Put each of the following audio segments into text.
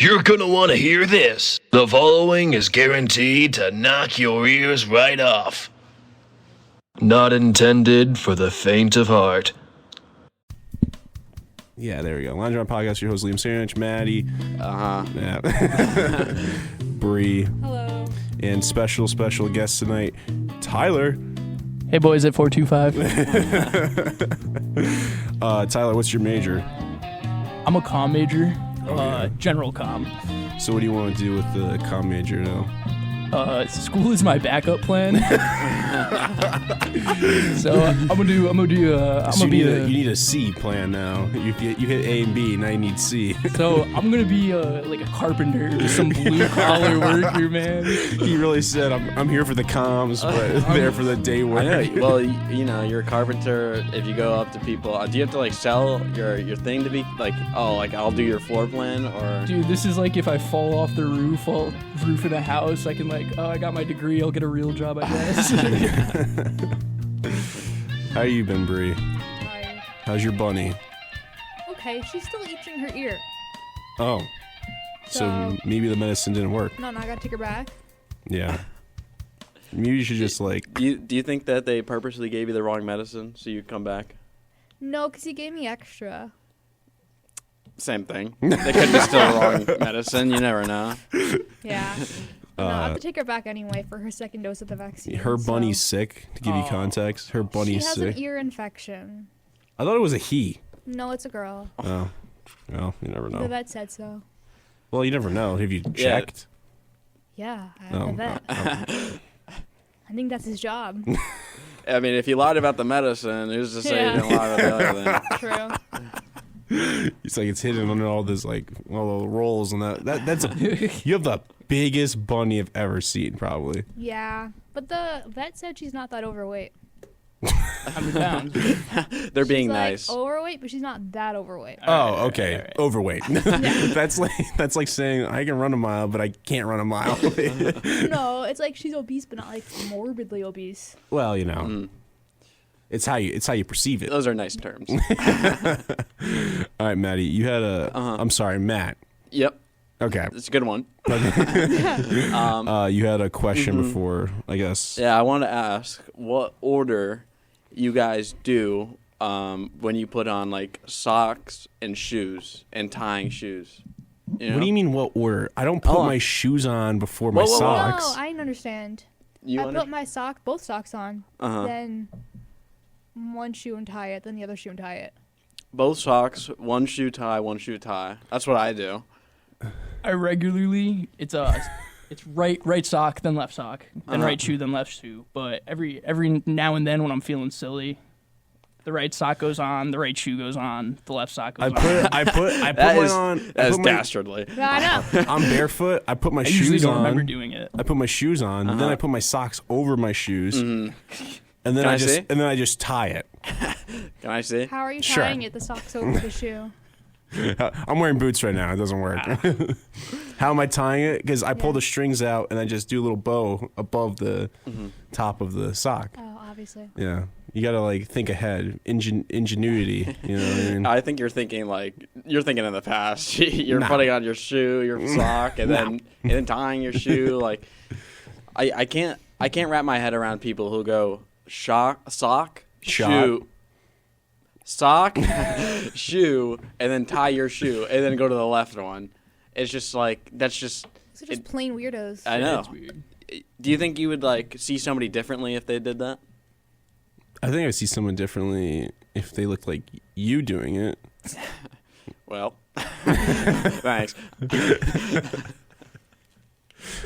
You're gonna want to hear this. The following is guaranteed to knock your ears right off. Not intended for the faint of heart. Yeah, there we go. Lounge Around Podcast, your host Liam Sandwich, Maddie. Yeah. Bree. Hello. And special guest tonight, Tyler. Hey boys at 425. Tyler, what's your major? I'm a comm major, yeah. general comm. So what do you want to do with the comm major now? School is my backup plan. So I'm gonna do. You need a C plan now. You hit A and B, now you need C. So I'm gonna be like a carpenter, just some blue collar worker, man. He really said, "I'm here for the comms, but there for the day work." I know. Well, you're a carpenter. If you go up to people, do you have to like sell your thing to be like, oh, like I'll do your floor plan, or? Dude, this is like if I fall off the roof of the house, I can like, oh, I got my degree, I'll get a real job, I guess. How you been, Bree? Hi. How's your bunny? Okay, she's still itching her ear. Oh, so maybe the medicine didn't work. No, I gotta take her back. Yeah. Maybe you should just like. Do you think that they purposely gave you the wrong medicine so you'd come back? No, because he gave me extra. Same thing. They could be still wrong medicine. You never know. Yeah. No, I have to take her back anyway for her second dose of the vaccine. Her bunny's so. sick, to give you context. Her bunny's She has sick. an ear infection. I thought it was a he. No, it's a girl. Oh. Well, you never The know. vet said so. Well, you never know. Have you checked? Yeah, I have a vet. I think that's his job. I mean, if you lied about the medicine, who's to say you didn't lie about the other thing? True. It's like it's hidden under all this like all the rolls and that's you have the biggest bunny I've ever seen, probably. Yeah, but the vet said she's not that overweight. 100 pounds. They're being She's nice. like overweight, but she's not that overweight. Oh, okay. Overweight. That's like saying I can run a mile, but I can't run a mile. No, it's like she's obese, but not like morbidly obese. Well, you know. It's how you perceive it. Those are nice terms. All right, Maddie, you had a. I'm sorry, Matt. Yep. Okay. It's a good one. You had a question before, I guess. Yeah, I want to ask what order you guys do when you put on like socks and shoes and tying shoes. You know? What do you mean, what order? I don't put my shoes on before my Whoa. socks. No, I didn't understand. You I put my both socks on, Uh-huh. then one shoe and tie it, then the other shoe and tie it. Both socks, one shoe tie, one shoe tie. That's what I do. I regularly, it's right sock, then left sock, then right shoe, then left shoe. But every now and then when I'm feeling silly, the right sock goes on, the right shoe goes on, the left sock goes on. I put That mine is, on. that is dastardly. Yeah, I know. I'm barefoot. I put my I usually shoes don't on. remember doing it. I put my shoes on, then I put my socks over my shoes, and then Can I see? I just tie it. Can I see? How are you Sure. tying it? The socks over the shoe. I'm wearing boots right now. It doesn't work. How am I tying it? Because I pull the strings out and I just do a little bow above the top of the sock. Oh, obviously. Yeah, you gotta like think ahead, ingenuity. You know what I mean? I think you're thinking in the past. You're No. putting on your shoe, your sock, and then tying your shoe. Like, I can't wrap my head around people who go sock, shoe, sock, shoe, and then tie your shoe, and then go to the left one. It's just like that's just. These are just plain weirdos. I know. It's weird. Do you think you would like see somebody differently if they did that? I think I see someone differently if they look like you doing it. Well, thanks.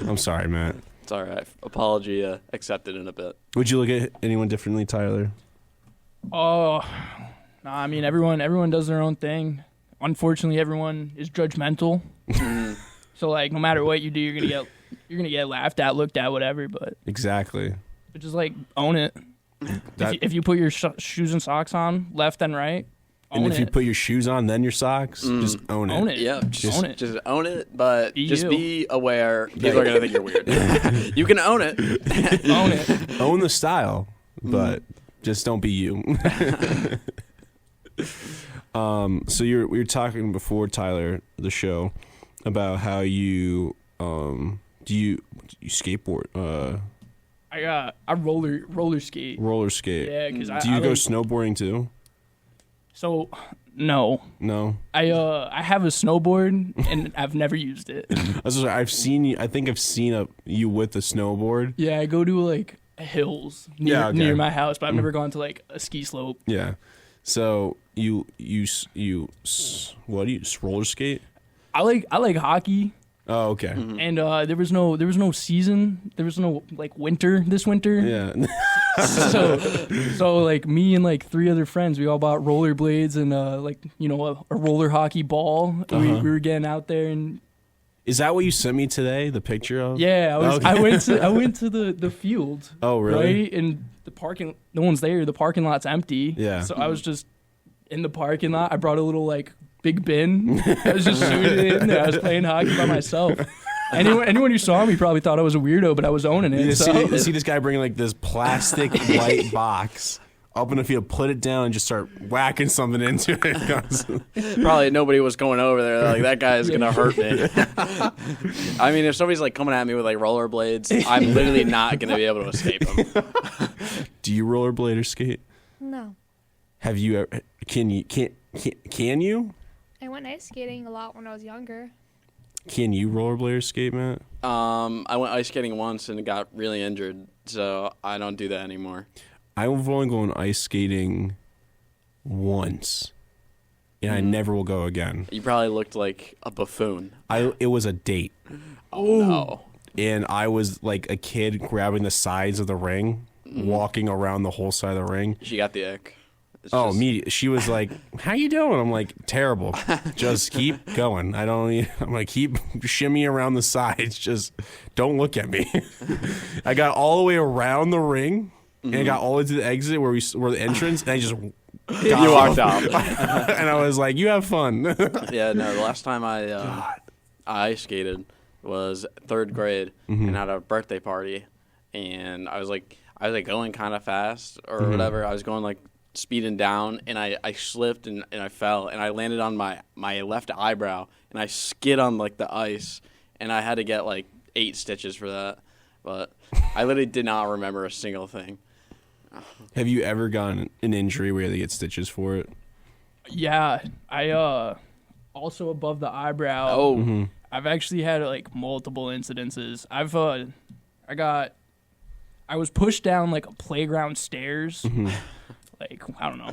I'm sorry, Matt. It's all right. Apology accepted in a bit. Would you look at anyone differently, Tyler? Oh, no, I mean everyone does their own thing. Unfortunately, everyone is judgmental. So like, no matter what you do, you're gonna get laughed at, looked at, whatever. But Exactly. just like own it. If you put your shoes and socks on left and right, And own if you it. put your shoes on, then your socks, just own it. Own it. Yeah, Just own it. Just own it, but Be just you. be aware people are gonna think you're weird. You can own it. Own it. Own the style, but just don't be you. So we were talking before, Tyler, the show, about how you do you skateboard, I roller skate. roller skate. Yeah, because Do you go snowboarding too? So no, No. I have a snowboard and I've never used it. I've seen you. I think I've seen you with a snowboard. Yeah, I go to like hills near, Yeah, okay. near my house, but I've never gone to like a ski slope. Yeah. So you what do you roller skate? I like hockey, Oh, okay. and there was no season. There was no like winter this winter. Yeah. So like me and like 3 other friends, we all bought rollerblades and like a roller hockey ball. We were getting out there and Is that what you sent me today? The picture of? yeah, Okay. I went to the field. Oh, really? Right, and the parking, no one's there. The parking lot's empty. Yeah. So I was just in the parking lot. I brought a little like big bin. I was just shooting it in there. I was playing hockey by myself. Anyone who saw me probably thought I was a weirdo, but I was owning it. You So. see this guy bringing like this plastic white box up in the field, put it down, and just start whacking something into it. Probably nobody was going over there. Like, that guy is gonna hurt me. I mean, if somebody's like coming at me with like rollerblades, I'm literally not gonna be able to escape them. Do you rollerblade or skate? No. Have you ever? Can you? I went ice skating a lot when I was younger. Can you rollerblade or skate, Matt? I went ice skating once and got really injured, so I don't do that anymore. I've only gone ice skating once, and I never will go again. You probably looked like a buffoon. It was a date, Oh no. and I was like a kid grabbing the sides of the ring, walking around the whole side of the ring. She got the ick. It's Oh, just- me. She was like, "How you doing?" I'm like, "Terrible. Just keep going. I'm like, keep shimmying around the sides. Just don't look at me." I got all the way around the ring, and I got all the way to the exit where the entrance, and I just You walked off. and I was like, "You have fun." Yeah, no. The last time I ice skated was 3rd grade, and had a birthday party, and I was like going kind of fast or whatever. I was going like speeding down, and I slipped and I fell, and I landed on my left eyebrow, and I skid on like the ice, and I had to get like 8 stitches for that. But I literally did not remember a single thing. Have you ever gotten an injury where they get stitches for it? Yeah, I also above the eyebrow. Oh, I've actually had like multiple incidences. I was pushed down like a playground stairs, like I don't know,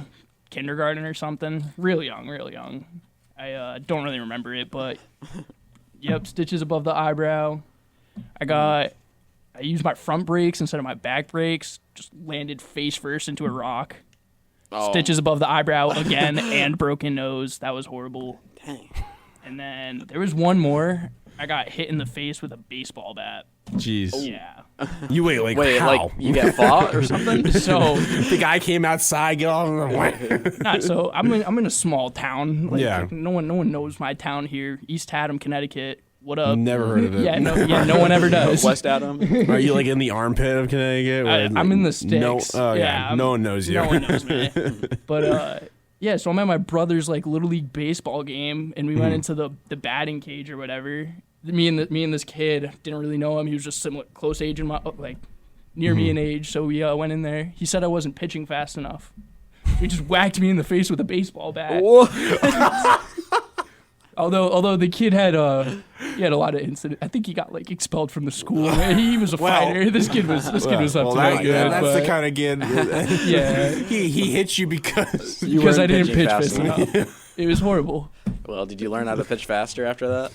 kindergarten or something. Real young. I don't really remember it, but yep, stitches above the eyebrow. I used my front brakes instead of my back brakes. Just landed face first into a rock. oh. Stitches above the eyebrow again, and broken nose. That was horrible. Dang. And then there was one more. I got hit in the face with a baseball bat. Jeez. Yeah. You wait, Wait, how? like you get fought or something? So, the guy came outside, get all so I'm in a small town. Like, Yeah. No one knows my town here. East Haddam, Connecticut. What up? Never heard of it. Yeah, no one ever does. West Adam. Are you like in the armpit of Connecticut? I'm in the sticks. No, Yeah, no one knows you. No one knows me. But yeah, so I'm at my brother's like little league baseball game, and we went into the batting cage or whatever. Me and this kid didn't really know him. He was just similar, close age and like near me in age. So we went in there. He said I wasn't pitching fast enough. He just whacked me in the face with a baseball bat. Although the kid had a lot of incidents. I think he got like expelled from the school. He was a fighter. This kid was up to no good. That's the but- kind of kid. Yeah, he hit you because because I weren't didn't pitching pitch fast fast enough. It was horrible. Well, did you learn how to pitch faster after that?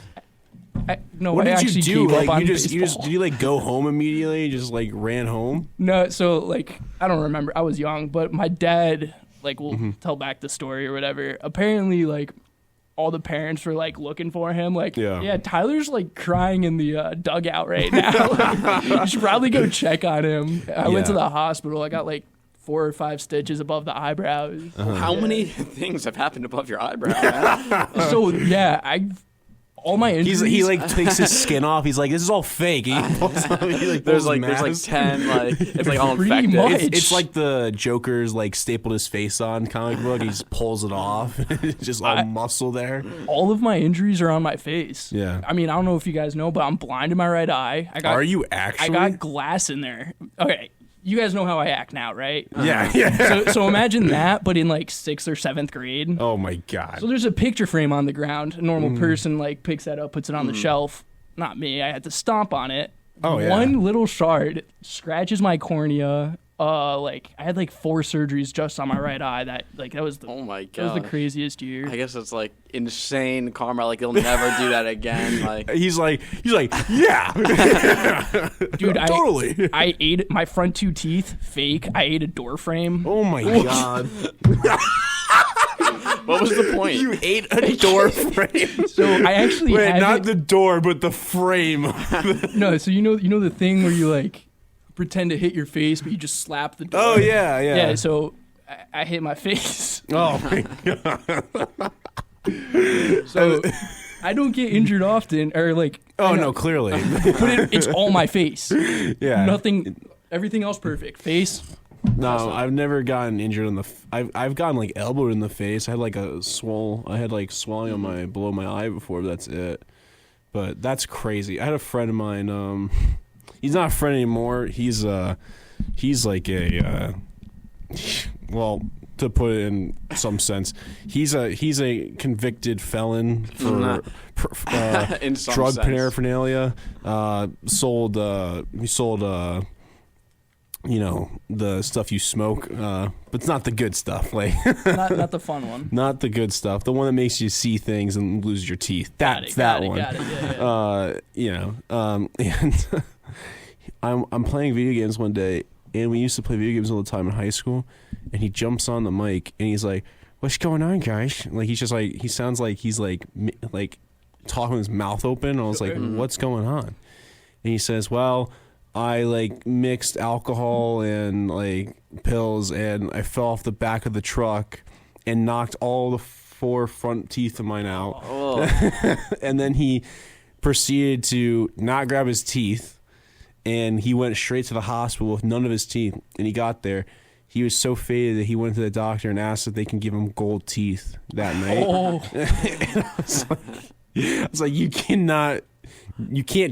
What I did actually you do? gave up Like on you just baseball. did you like go home immediately? Just like ran home? No, so like I don't remember. I was young, but my dad like will tell back the story or whatever. Apparently, like all the parents were like looking for him. Like, Yeah. Tyler's like crying in the dugout right now. You should probably go check on him. I went to Yeah. the hospital. I got like 4 or 5 stitches above the eyebrows. How many things have happened above your eyebrow, man? So yeah, I've all my injuries. He like takes his skin off. He's like, this is all fake. He pulls off, he, like, There's pulls his like mask. 10 like it's like all Pretty infected. much. It's like the Joker's like stapled his face on comic book. He just pulls it off. It's just all muscle there. all of my injuries are on my face. Yeah. I mean, I don't know if you guys know, but I'm blind in my right eye. Are you actually? I got glass in there. Okay, you guys know how I act now, right? Yeah. So imagine that, but in like 6th or 7th grade. Oh my god. So there's a picture frame on the ground. A normal person like picks that up, puts it on the shelf. Not me. I had to stomp on it. Oh, yeah. One little shard scratches my cornea. Like I had like 4 surgeries just on my right eye. That was the Oh my that was the god. craziest year. I guess it's like insane karma. Like you'll never do that again. Like He's like, yeah, Dude, totally. I ate my front 2 teeth fake. I ate a door frame. Oh my god. what was the point? You ate a door frame. So I actually Wait, had not it- the door, but the frame. No, so you know the thing where you like pretend to hit your face, but you just slap the door. Oh yeah. Yeah. So I hit my face. Oh my god. So I don't get injured often, or like. Oh no, clearly. But it's all my face. Yeah. Nothing. Everything else perfect. Face. No, I've never gotten injured in the. I've gotten like elbowed in the face. I had like I had like swelling on my below my eye before. But that's it. But that's crazy. I had a friend of mine. He's not a friend anymore. He's like a. Well, to put it in some sense, he's a convicted felon for In some drug sense. paraphernalia. He sold the stuff you smoke, but it's not the good stuff. Like Not the fun one. not the good stuff. The one that makes you see things and lose your teeth. That's that one. Got it. Yeah. And I'm playing video games one day, and we used to play video games all the time in high school. And he jumps on the mic, and he's like, "What's going on, guys?" Like he's just like, he sounds like he's like talking with his mouth open. I was like, "What's going on?" And he says, "Well, I like mixed alcohol and like pills, and I fell off the back of the truck and knocked all the 4 front teeth of mine out." Oh, And then he proceeded to not grab his teeth, and he went straight to the hospital with none of his teeth. And he got there. He was so faded that he went to the doctor and asked if they can give him gold teeth that night. Oh, I was like, you can't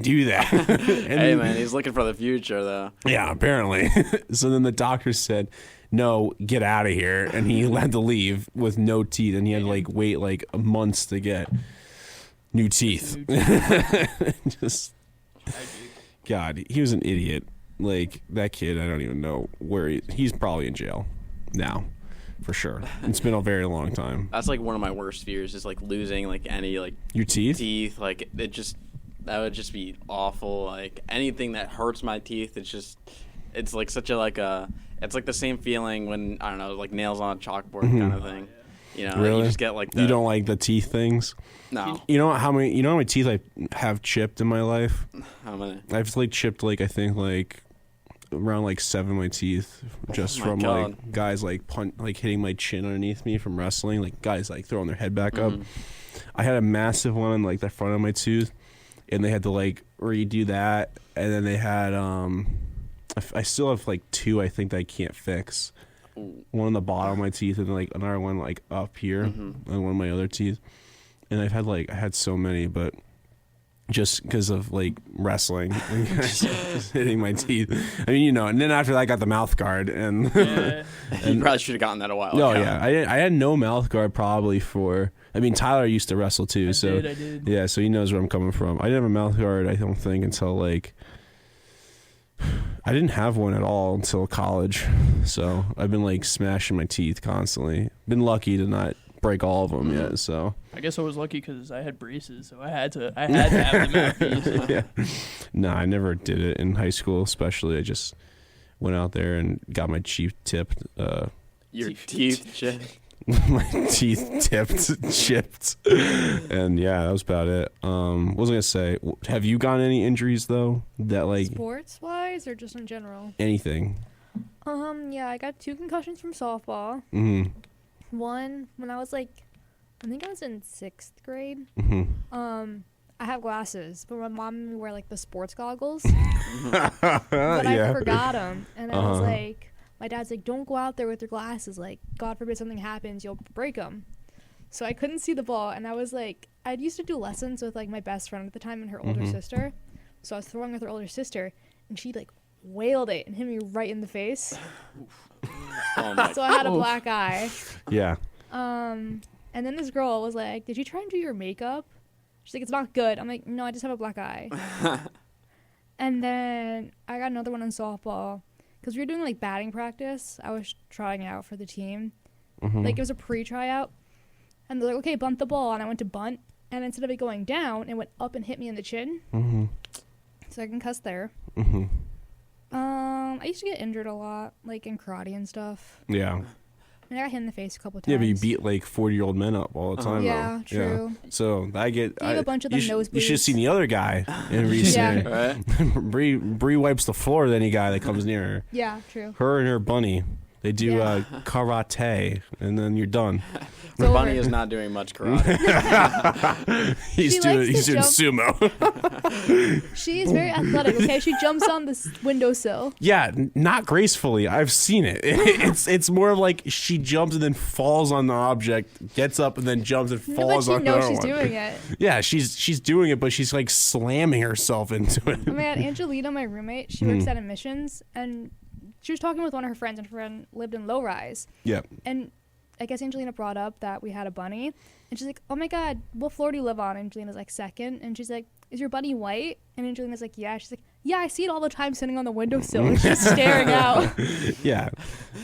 do that. And hey then- man, he's looking for the future though. Yeah, apparently. So then the doctor said, "No, get out of here," and he had to leave with no teeth, and he had to like wait like months to get new teeth. Just, God, he was an idiot. Like that kid, I don't even know where he's probably in jail now, for sure. It's been a very long time. That's like one of my worst fears is like losing like any like Your teeth? teeth. Like that would just be awful. Like anything that hurts my teeth, it's like such a it's like the same feeling when I don't know, like nails on a chalkboard kind of thing. You know, Really? you just get like You don't like the teeth things? no. You know how many teeth I have chipped in my life? How many? I've like chipped like I think like around like 7 of my teeth just my from God. like guys like hitting my chin underneath me from wrestling, like guys like throwing their head back up. I had a massive one on like the front of my tooth, and they had to like redo that, and then they had I still have like 2 I think that I can't fix. One on the bottom of my teeth, and like another one like up here on one of my other teeth. And I had so many, but just because of like wrestling, just hitting my teeth. I mean, and then after that I got the mouth guard, and You probably should have gotten that a while no, ago. yeah, I had no mouth guard probably for. I mean, Tyler used to wrestle too, so I did. yeah, so he knows where I'm coming from. I didn't have a mouth guard, I don't think, until like I didn't have one at all until college. So I've been like smashing my teeth constantly. Been lucky to not break all of them yet. So I guess I was lucky because I had braces, so I had to have the mouthpiece. yeah, no, I never did it in high school. Especially, I just went out there and got my teeth tipped. Your teeth chipped. My teeth chipped, and yeah, that was about it. What was I gonna say? Have you gotten any injuries though? That like Sports wise or just in general? anything? Yeah, I got 2 concussions from softball. Mm-hmm. One when I was like, I think I was in 6th grade. Mm-hmm. I have glasses, but my mom made me wear like the sports goggles. But I forgot them, and I was like, my dad's like, don't go out there with your glasses. Like, God forbid something happens, you'll break them. So I couldn't see the ball, and I was like, I used to do lessons with like my best friend at the time and her older sister. So I was throwing with her older sister, and she like wailed it and hit me right in the face. Oh my So I had a black eye. Yeah. And then this girl was like, did you try and do your makeup? She's like, it's not good. I'm like, no, I just have a black eye. And then I got another one in softball because we were doing like batting practice. I was trying out for the team. Like it was a pre-tryout. And they're like, okay, bunt the ball. And I went to bunt. And instead of it going down, it went up and hit me in the chin. So I concussed there. I used to get injured a lot, like in karate and stuff. Yeah. I mean, I got hit in the face a couple times. Yeah, but you beat like 40-year-old men up all the time. Yeah, though. true. Yeah. So I get. Gave a bunch of them You should have nosebleeds. seen the other guy in recent. Right? Bree wipes the floor with any guy that comes near her. Yeah, true. Her and her bunny, they do Yeah. karate, and then you're done. It's over. Bunny is not doing much karate. He's She doing likes to sumo. She is very athletic, okay? She jumps on this windowsill. Yeah, not gracefully. I've seen it. It's more of like she jumps and then falls on the object, gets up and then jumps and No, but falls she on knows another she's one. doing it. Yeah, she's doing it, but she's like slamming herself into it. Oh my god, Angelina, my roommate, she works at admissions, and she was talking with one of her friends, and her friend lived in low rise. Yeah. And I guess Angelina brought up that we had a bunny, and she's like, oh my god, what floor do you live on? And Angelina's like, second. And she's like, is your bunny white? And Angelina's like, yeah. She's like, yeah, I see it all the time sitting on the windowsill, and she's staring out. Yeah.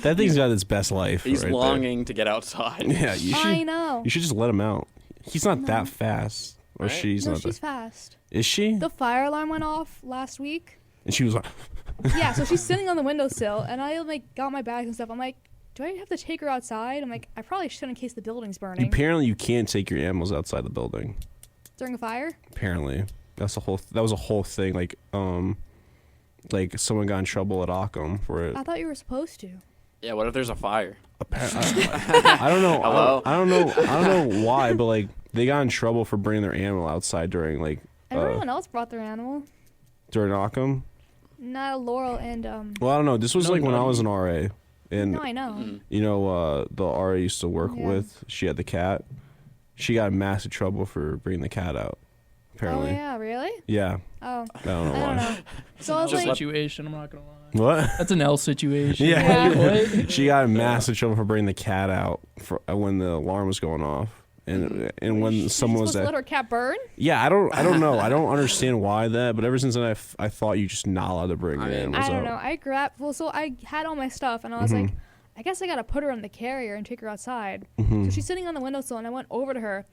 That thing's got its best life. He's right there. longing to get outside. Yeah, you should. I know. You should just let him out. He's not that fast, or Right? she's No, not. she's that. fast. Is she? The fire alarm went off last week. And she was like, Yeah, so she's sitting on the windowsill, and I like got my bags and stuff. I'm like, do I have to take her outside? I'm like, I probably should in case the building's burning apparently you can't take your animals outside the building. during a fire. Apparently, that was a whole thing. Like someone got in trouble at Occam for it. I thought you were supposed to. Yeah, what if there's a fire? I don't know. Hello? I don't know why, but like they got in trouble for bringing their animal outside during like Everyone else brought their animal. during Occam. Not Laurel and Well, I don't know. This was No, like when no. I was an RA, and No, I know. you know the RA I used to work Yeah. with. She had the cat. She got in massive trouble for bringing the cat out. Apparently, Oh yeah, really? yeah. Oh, I don't know I why. don't know. So I was Just like, situation. I'm not gonna lie. What? That's an L situation. Yeah. What? She got in massive trouble for bringing the cat out for when the alarm was going off, and when someone was supposed to at. let her cat burn? Yeah, I don't know. I don't understand why that, but ever since then, I thought you just not allowed to bring your I mean, animals I don't out. know. I grabbed. Well, so I had all my stuff, and I was like, I guess I gotta put her in the carrier and take her outside. So she's sitting on the windowsill, and I went over to her,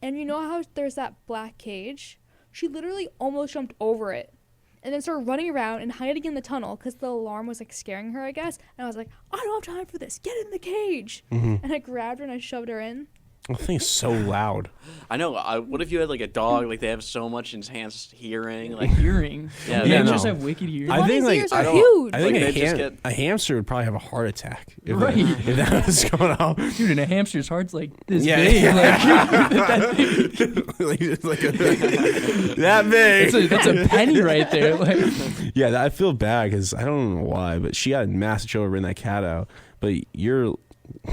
and you know how there's that black cage? She literally almost jumped over it, and then started running around and hiding in the tunnel because the alarm was like scaring her, I guess. And I was like, I don't have time for this. Get in the cage. And I grabbed her and I shoved her in. The thing's so loud. I know. What if you had like a dog? Like they have so much enhanced hearing. Like Hearing. Yeah, They yeah, just no. have wicked hearing. I think Bunny's like ears I are don't- huge. I think Like, a, they just get- a hamster would probably have a heart attack if, Right. if that was going on. Dude, and a hamster's heart's like this Yeah. big. Like, it's like that big. That's a penny right there. Like, Yeah, I feel bad because I don't know why, but she had massive trouble bringing that cat out. But your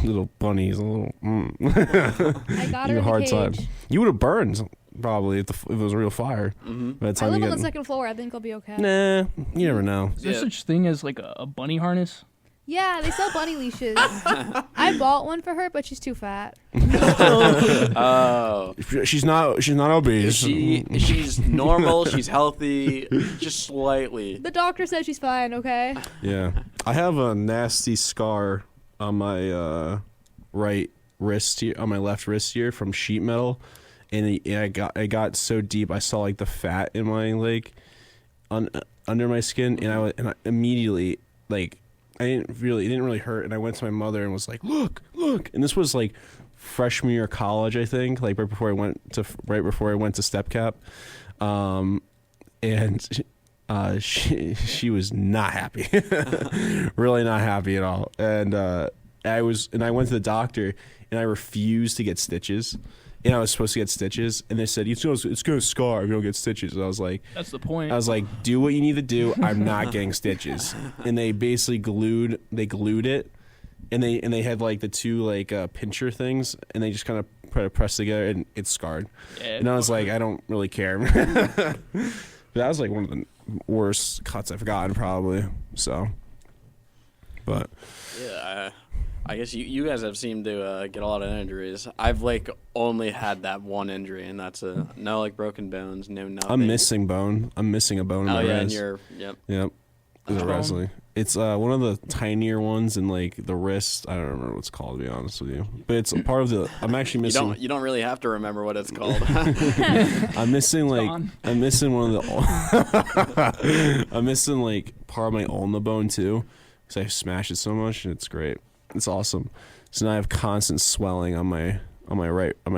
little bunny's a little. I got her You in hard the time. cage. You would have burned probably if it was a real fire. By the I time live you on the get, second floor. I think I'll be okay. nah, you never know. is there Yeah. such thing as like a bunny harness? Yeah, they sell bunny leashes. I bought one for her, but she's too fat. oh, She's not obese. she's normal. She's healthy, just slightly. The doctor said she's fine, okay? Yeah, I have a nasty scar on my right wrist here, on my left wrist here from sheet metal, and I got so deep I saw like the fat in my leg, under my skin, and I immediately like it didn't really hurt, and I went to my mother and was like, look, and this was like freshman year of college, I think, like right before I went to Step Cap, and she was not happy, really not happy at all, and I went to the doctor and I refused to get stitches, and I was supposed to get stitches, and they said it's gonna scar if you don't get stitches. And I was like, That's the point. I was like, do what you need to do. I'm not getting stitches. And they basically glued it, and they had like the two like pincher things, and they just kind of press together, and it scarred. Yeah. And I was like, I don't really care. But that was like one of the worst cuts I've gotten probably. So, but Yeah, I guess you guys have seemed to get a lot of injuries. I've like only had that one injury, and that's no like broken bones, no nothing. I'm missing bone. I'm missing a bone. In Oh my yeah, and wrist. yep. Yep. It's bone? wrestling. It's one of the tinier ones in like the wrist. I don't remember what it's called, to be honest with you. But it's a part of the. I'm actually missing. You don't really have to remember what it's called. I'm missing like. gone. I'm missing one of the. I'm missing like part of my ulna bone too, because I smash it so much, and it's great. It's awesome. So now I have constant swelling on my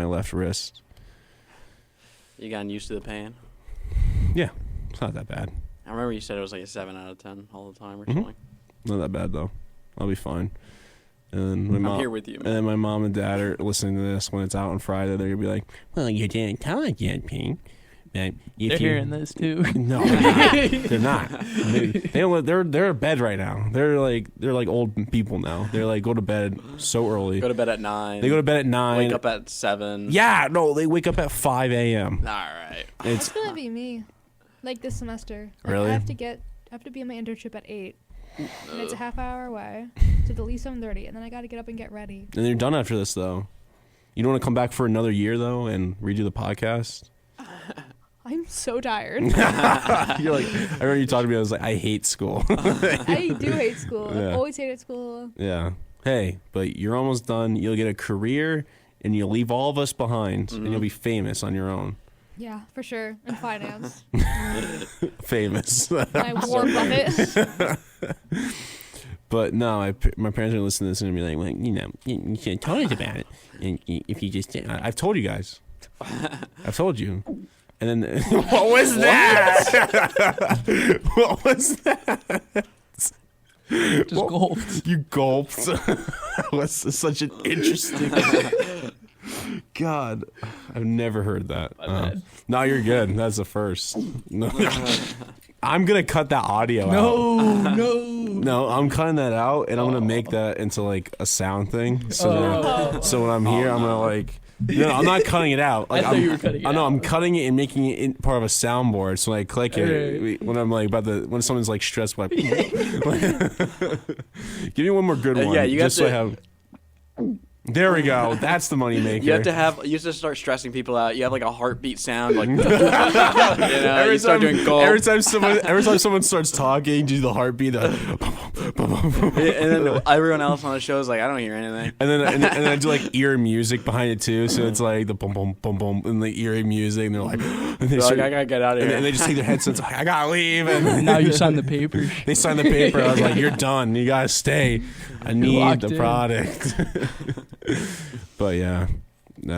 left wrist. You gotten used to the pain. Yeah, it's not that bad. I remember you said it was like a 7 out of 10 all the time or Mhm. something. Not that bad though. I'll be fine. And then my mom, I'm here with you, and man. then my mom and dad are listening to this when it's out on Friday. They're gonna be like, "Well, you didn't tell us yet, Pete. That if They're you-" hearing this too. No, they're not. They don't. They're in bed right now. They're like old people now. They're like go to bed so early. Go to bed at 9. They go to bed at 9. Wake up at 7. Yeah, no, they wake up at 5 a.m. All right. It's That's gonna be me, like this semester. Like, Really? I have to be in my internship at 8, and it's a half hour away to the least 7:30, and then I got to get up and get ready. and you're done after this though. You don't want to come back for another year though and redo the podcast. I'm so tired. You're like, I remember you talking to me. I was like, I hate school. I do hate school. Yeah. I've always hated school. Yeah. Hey, but you're almost done. You'll get a career, and you'll leave all of us behind, and you'll be famous on your own. Yeah, for sure. In finance. Famous. My Warren Buffett. But no, my parents are listening to this and be like, well, you should have told us about it. And if you just, I've told you guys. I've told you. And then, what was that? What was that? Just gulped. You gulped. That was such an interesting. God, I've never heard that. No, you're good. That's the first. No. I'm gonna cut that audio out. No, I'm cutting that out, and I'm gonna make that into like a sound thing. So, so when I'm here, I'm gonna like. No, I'm not cutting it out. Like, I thought you were cutting it I know out. I'm cutting it and making it in part of a soundboard. So when I click it, when I'm like when someone's like stressed, like, give me one more good one. Yeah, you just have so I have. There we go. That's the money maker. You have to start stressing people out. You have like a heartbeat sound, like you start doing gulp. Every time someone starts talking, do the heartbeat. And then everyone else on the show is like, I don't hear anything. And then I do like eerie music behind it too, so it's like the boom boom boom boom and the eerie music, and they're like, and they They're start, like, I gotta get out of here. and they just take their headsets, like, I gotta leave, and Now you sign the papers. they sign the paper. I was like, you're done. You gotta stay. I need locked the in. product. But yeah,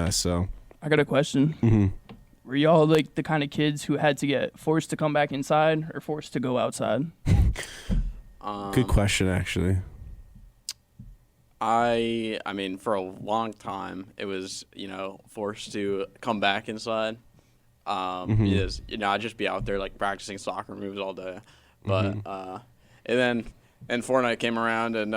so I got a question. mm-hmm. Were y'all like the kind of kids who had to get forced to come back inside or forced to go outside? Good question, actually. I mean, for a long time, it was, forced to come back inside. Because, I'd just be out there, like, practicing soccer moves all day. But, and then Fortnite came around, and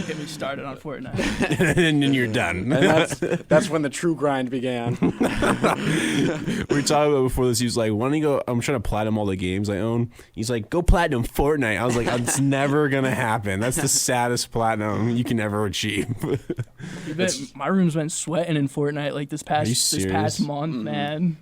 Get me started on Fortnite. And then you're done. and that's when the true grind began. We were talking about before this. He was like, "Why don't you go? I'm trying to platinum all the games I own." He's like, "Go platinum Fortnite." I was like, "It's never gonna happen. That's the saddest platinum you can ever achieve." My room's been sweating in Fortnite like this past serious? month, man.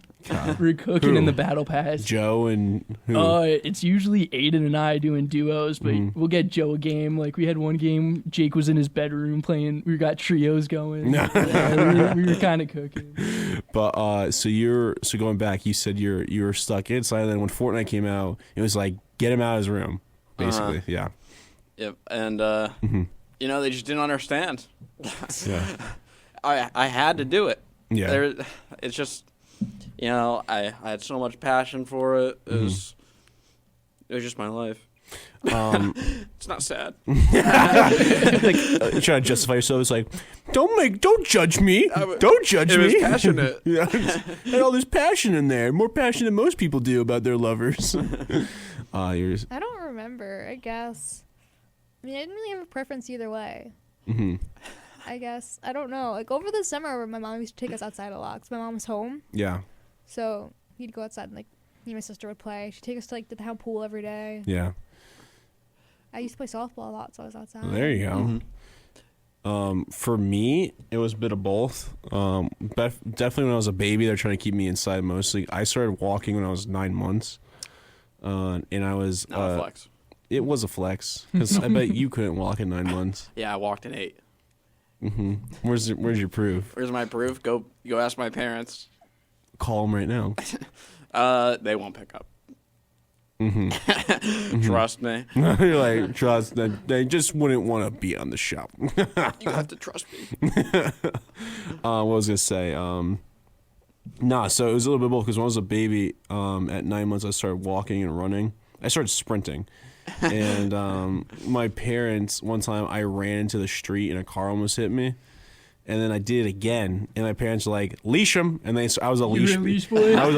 We're cooking Who? in the battle pass. Joe and who? It's usually Aiden and I doing duos, but we'll get Joe a game. Like we had one game, Jake was in his bedroom playing. We got trios going. Yeah, we were kind of cooking. But so going back. You said you were stuck inside. And then when Fortnite came out, it was like get him out of his room, basically. Yeah. Yep. And, they just didn't understand. Yeah. I had to do it. Yeah. It's just... I had so much passion for it. It was just my life. It's not sad. Trying to justify yourself. It's like, don't judge me. Don't judge It was me. passionate. Yeah, had all this passion in there, more passion than most people do about their lovers. Yours. I don't remember. I guess. I mean, I didn't really have a preference either way. Mm-hmm. I guess. I don't know. Like over the summer, my mom used to take us outside a lot because my mom was home. Yeah. So we'd go outside and like me and my sister would play. She'd take us to like the town pool every day. Yeah. I used to play softball a lot, so I was outside. Well, there you go. For me, it was a bit of both. Definitely when I was a baby, they're trying to keep me inside mostly. I started walking when I was 9 months. And I was... Not a flex. It was a flex. Because I bet you couldn't walk in 9 months. Yeah, I walked in 8. Mm-hmm. Where's your proof? Where's my proof? Go ask my parents. Call them right now. They won't pick up. Mm-hmm. Trust me. You're like, trust that they just wouldn't want to be on the show. You have to trust me. What was I gonna say? Nah, so it was a little bit both because when I was a baby, at 9 months I started walking and running. I started sprinting, and my parents one time I ran into the street and a car almost hit me. And then I did it again, and my parents were like, "Leash him," and I was a leash. You were a leash boy? I was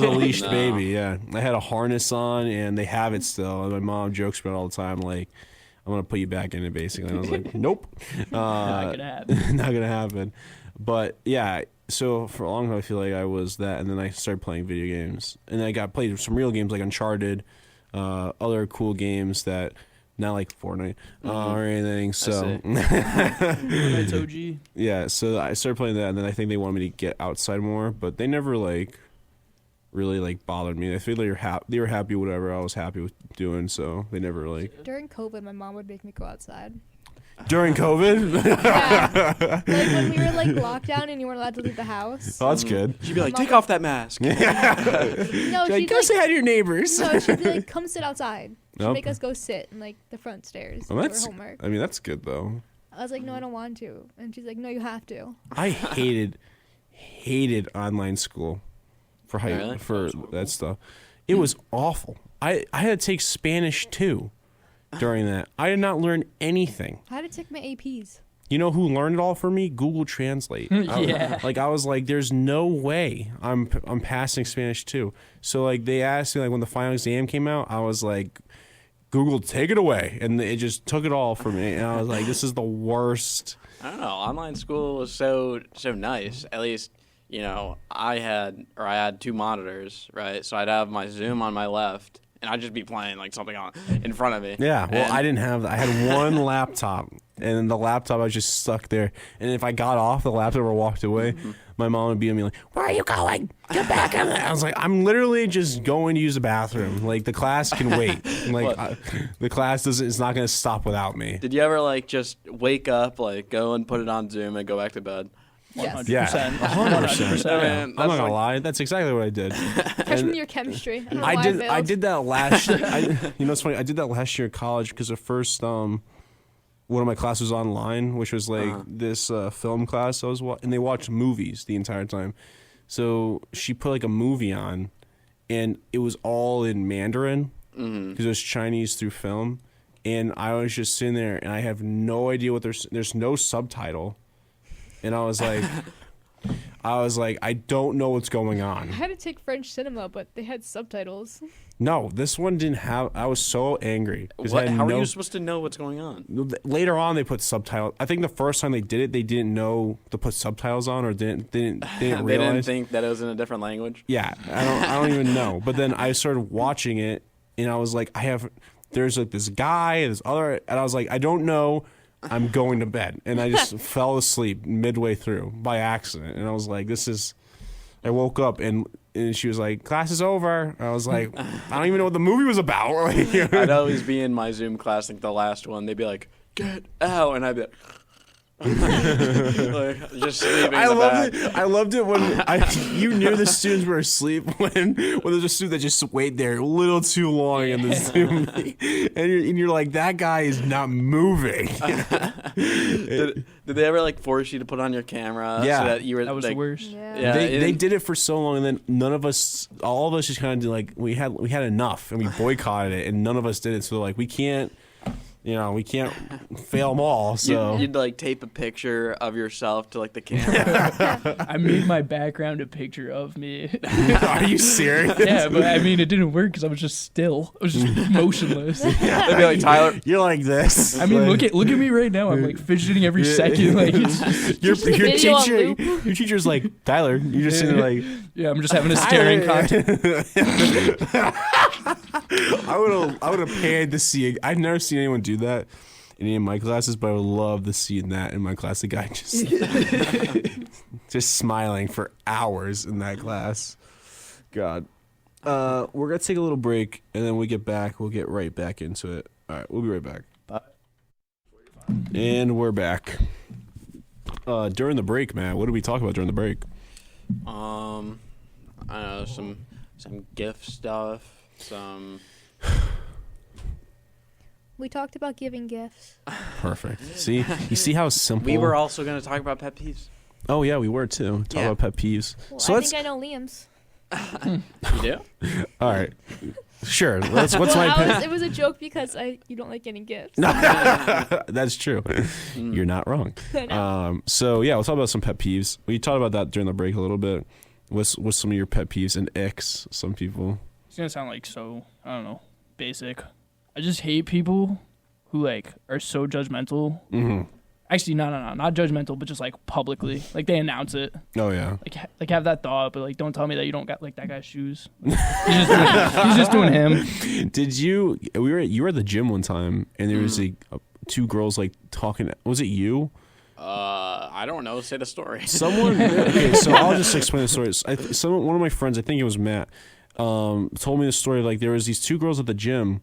a leashed No. baby. Yeah, I had a harness on, and they have it still. And my mom jokes about it all the time, like, "I'm gonna put you back in it," basically. And I was like, "Nope, Not gonna happen. not gonna happen." But yeah, so for a long time I feel like I was that, and then I started playing video games, and then I got played some real games like Uncharted, other cool games that. Not like Fortnite or anything. So Fortnite's OG. yeah, so I started playing that, and then I think they wanted me to get outside more, but they never like really like bothered me. I feel like they were happy with whatever I was happy with doing, so they never like During COVID, my mom would make me go outside. during COVID. Yeah. Like when we were like locked down and you weren't allowed to leave the house. Oh, that's good. She'd be like, take off that mask. No, Like, she'd go like, say hi to your neighbors. no, she'd be like, come sit outside. She'd Nope. make us go sit in like the front stairs Well, for that's. homework. I mean, that's good though. I was like, no, I don't want to. And she's like, no, you have to. I hated online school for Really? for that stuff. It was awful. I had to take Spanish too during that. I did not learn anything. I had to take my APs. You know who learned it all for me? Google Translate. Yeah. I was like, there's no way I'm passing Spanish too. So like they asked me like when the final exam came out, I was like, Google, take it away, and it just took it all from me. And I was like, this is the worst. I don't know. Online school was so nice. At least, you know, I had 2 monitors, right? So I'd have my Zoom on my left, and I'd just be playing like something on in front of me. Yeah, well, And- I didn't have that. I had one laptop, and the laptop I was just stuck there. And if I got off the laptop or walked away, my mom would be on me like, "Where are you going? Get back in there!" I was like, "I'm literally just going to use the bathroom. Like the class can wait. Like the class doesn't. It's not going to stop without me." Did you ever like just wake up, like go and put it on Zoom and go back to bed? Yes. Yeah, 100%. I mean, I'm not that's gonna like- lie. That's exactly what I did. Freshman year chemistry. I don't know why I did. failed. I did that last. You know, it's funny. I did that last year at college because the first one of my classes was online, which was like this film class I was and they watched movies the entire time. So she put like a movie on, and it was all in Mandarin because it was Chinese through film, and I was just sitting there and I have no idea what there's no subtitle, and I was like. I don't know what's going I on. had to take French cinema, but they had subtitles. No, this one didn't have. I was so angry. 'Cause I had How are no- you supposed to know what's going on? Later on, they put subtitles. I think the first time they did it, they didn't know to put subtitles on, or didn't They realize. didn't think that it was in a different language. Yeah, I don't even know. But then I started watching it, and I was like, there's like this guy, this other, and I was like, I don't know. I'm going to bed, and I just fell asleep midway through by accident, and I was like, I woke up and she was like, class is over. I was like, I don't even know what the movie was about. I'd always be in my Zoom class, like the last one. They'd be like, "Get out," and I'd be like, Like, just sleeping. I in the loved back. it. I loved it when you knew the students were asleep when there's a student that just wait there a little too long in the Zoom meeting. And you're like, that guy is not moving. Did they ever like force you to put on your camera? Yeah. So that you were That was like, the worst. Yeah, They did it for so long, and then none of us, all of us, just kind of like we had enough, and we boycotted it, and none of us did it. So they're like, we can't fail them all. So You'd like tape a picture of yourself to like the camera. I made my background a picture of me. are you serious? Yeah, but I mean, it didn't work because I was just still. I was just motionless. They'd be like, Tyler, You're like this. I mean, Like, look at me right now. I'm like fidgeting every second. Like, it's just, your video on teacher. loop. Your teacher's like, Tyler. You're just sitting there like. yeah, I'm just having a staring contest. I would have paid to see. I've never seen anyone do that in any of my classes, but I would love to see that in my class. The guy just smiling for hours in that class. God. We're gonna take a little break, and then we get back. We'll get right back into it. All right, we'll be right back. Bye. And we're back. During the break, Matt, what did we talk about during the break? I don't know, some gift stuff, some. We talked about giving gifts. Perfect. See, you see how simple. We were also going to talk about pet peeves. Oh yeah, we were too. Talk Yeah. about pet peeves. Well, So I let's. think I know Liam's. You do? All right. Sure. What's Well, my pet? it was a joke because you don't like getting gifts. That's true. You're not wrong. I know. So yeah, we'll talk about some pet peeves. We talked about that during the break a little bit. What's some of your pet peeves and icks? Some people. It's gonna sound like so, I don't know, basic. I just hate people who like are so judgmental. Mm-hmm. Actually, no, not judgmental, but just like publicly, like they announce it, Oh yeah. like have that thought, but like don't tell me that you don't got like that guy's shoes. He's just doing him. Did you? You were at the gym one time, and there was two girls like talking. Was it you? I don't know. Say the story. Someone. Okay, so I'll just explain the story. One of my friends, I think it was Matt, told me the story. Like there was these two girls at the gym,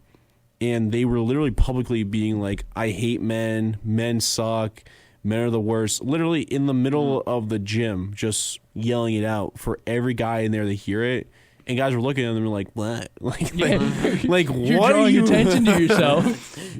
and they were literally publicly being like, "I hate men. Men suck. Men are the worst." Literally in the middle of the gym, just yelling it out for every guy in there to hear it. And guys were looking at them and like, "What? Like You're what are drawing you?" attention to yourself.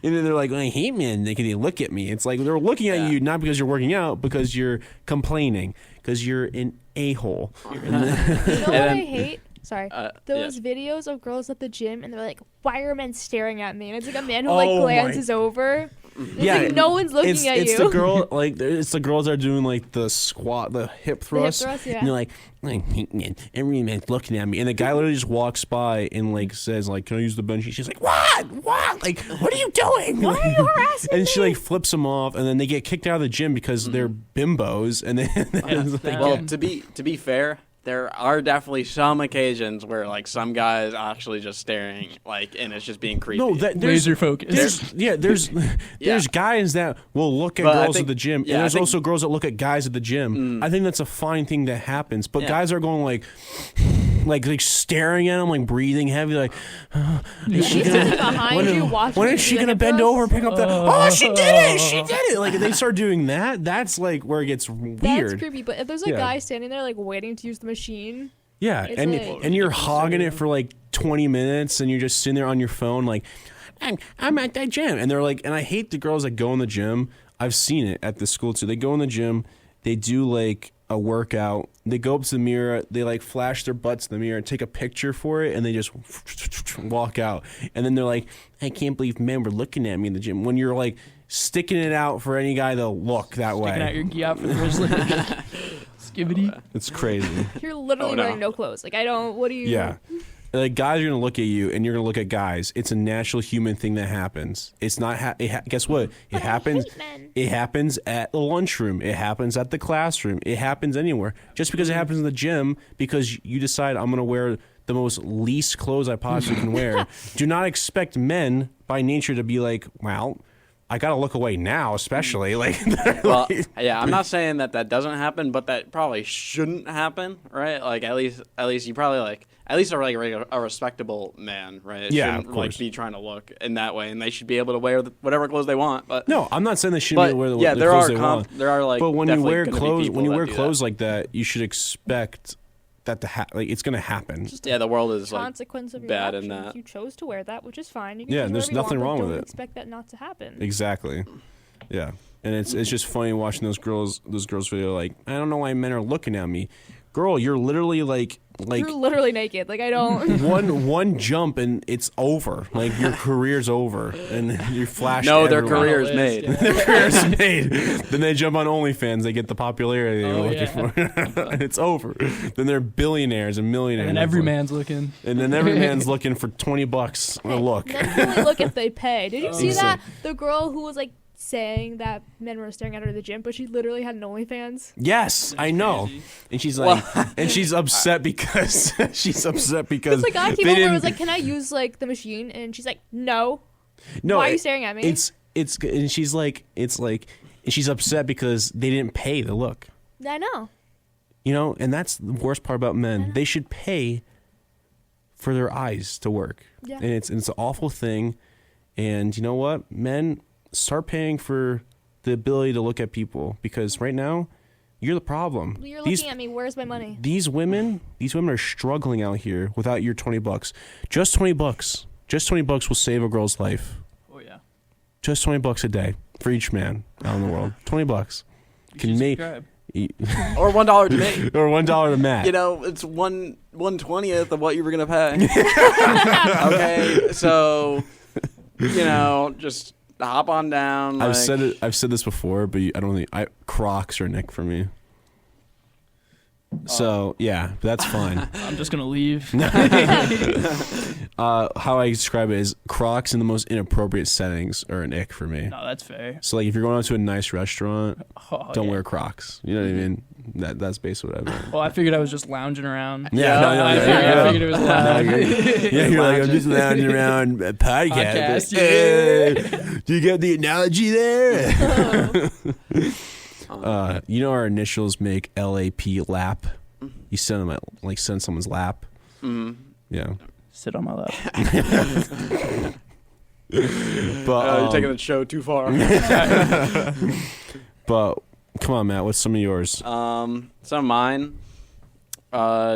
And then they're like, "I hate men." They look at me. It's like they're looking at you not because you're working out, because you're complaining, because you're an a-hole. You know what I then- hate? Sorry. Those videos of girls at the gym and they're like, "Why are men staring at me?" And it's like a man who like Oh my- glances over. It's Yeah, like no one's looking at it's you. the girl, like it's the girls that are doing like the squat, the hip thrust. thrust, yeah. And they're like, "I hate men. Every man's looking at me." And the guy literally just walks by and like says, like, "Can I use the bench?" She's like, "What? Like, what are you doing? Why are you harassing And she like flips them off, and then they get kicked out of the gym because they're bimbos. And then it's like, Well, to be fair, there are definitely some occasions where like some guys actually just staring, like, and it's just being creepy. no, there's Laser focus. There's guys that will look at But I girls think- at the gym, yeah, and I there's think- also girls that look at guys at the gym. I think that's a fine thing that happens. But Yeah. guys are going like staring at them, like breathing heavy, like. Is she She's gonna, sitting behind you watching. when you is do she the gonna hip bend thrust. over and pick up that? Oh, she did it! She did it! Like if they start doing that, that's like where it gets That's weird. creepy. But if there's a Yeah. guy standing there like waiting to use the machine, Yeah, It's and like- and you're hogging it for like 20 minutes, and you're just sitting there on your phone, like, I'm at that gym, and they're like, and I hate the girls that go in the gym. I've seen it at the school too. They go in the gym, they do like a workout, they go up to the mirror, they like flash their butts in the mirror, take a picture for it, and they just walk out. And then they're like, I can't believe men were looking at me in the gym. When you're like sticking it out for any guy to look that Sticking out way, your gi out for the grizzly. Skibbity. it's crazy. you're literally Oh, no. wearing no clothes. Like I don't. What do you? Yeah. Like guys are gonna look at you, and you're gonna look at guys. It's a natural human thing that happens. It's not. Guess what? It But I happens. hate men. It happens at the lunchroom. It happens at the classroom. It happens anywhere. Just because it happens in the gym, because you decide I'm gonna wear the most least clothes I possibly can wear. Do not expect men by nature to be like, well, I gotta look away now, especially like. Well, yeah, I'm not saying that doesn't happen, but that probably shouldn't happen, right? Like at least you probably like at least are like a respectable man, right? It Yeah, shouldn't of like course. be trying to look in that way, and they should be able to wear whatever clothes they want. But No, I'm not saying they shouldn't be but able to wear yeah, the there clothes are they want. there are like But when you definitely wear gonna be clothes, people when you that wear do clothes that. like that, you should expect that to like it's gonna happen. Yeah, the world is like Consequence of your bad in actions. that. You chose to wear that, which is fine. You can Yeah, choose there's whatever you nothing want, wrong but with don't it. expect that not to happen. Exactly. Yeah, and it's just funny watching those girls video like, I don't know why men are looking at me. Girl, you're literally like You're literally naked. Like I don't. one jump and it's over. Like your career's over, and you flash. No, to their everyone. career is made. Their career's made. Then they jump on OnlyFans. They get the popularity they were Oh, looking for. It's over. Then they're billionaires and millionaires. And every man's looking. And then every man's looking for $20 a look. Men can only look if they pay. Did you see that? Exactly. The girl who was like saying that men were staring at her at the gym, but she literally had an OnlyFans. Yes, I know. And she's like, and she's upset because Because the guy came over and was like, "Can I use like the machine?" And she's like, "No." no, Why are you staring at me? It's and she's like, and she's upset because they didn't pay the look. I know. You know, and that's the worst part about men. They should pay for their eyes to work. Yeah. And it's an awful thing. And you know what? Men, start paying for the ability to look at people, because right now you're the problem. You're looking at me. Where's my money? These women are struggling out here without your $20. Just $20. Just $20 will save a girl's life. Oh yeah. Just $20 a day for each man out in the world. $20 can make Subscribe. Or $1 to me. or $1 to Matt. You know, it's 1/20th of what you were gonna pay. Okay, so you know, just hop on down. I've like- said this before, but I don't think Crocs are Nick for me. So yeah, that's fine. I'm just gonna leave. How I describe it is Crocs in the most inappropriate settings are an ick for me. No, that's fair. So like if you're going out to a nice restaurant, Oh, don't yeah. wear Crocs. You know what I mean? That's basically what I meant. Well, I figured I was just lounging around. Yeah, no, I figured it was No, loud. you're like, I'm just lounging around a podcast. Podcast, yeah. Do you get the analogy there? You know our initials make LAP, lap. You send them send someone's lap. Yeah. Sit on my lap. But you're taking the show too far. but come on, Matt. What's some of yours? Some of mine,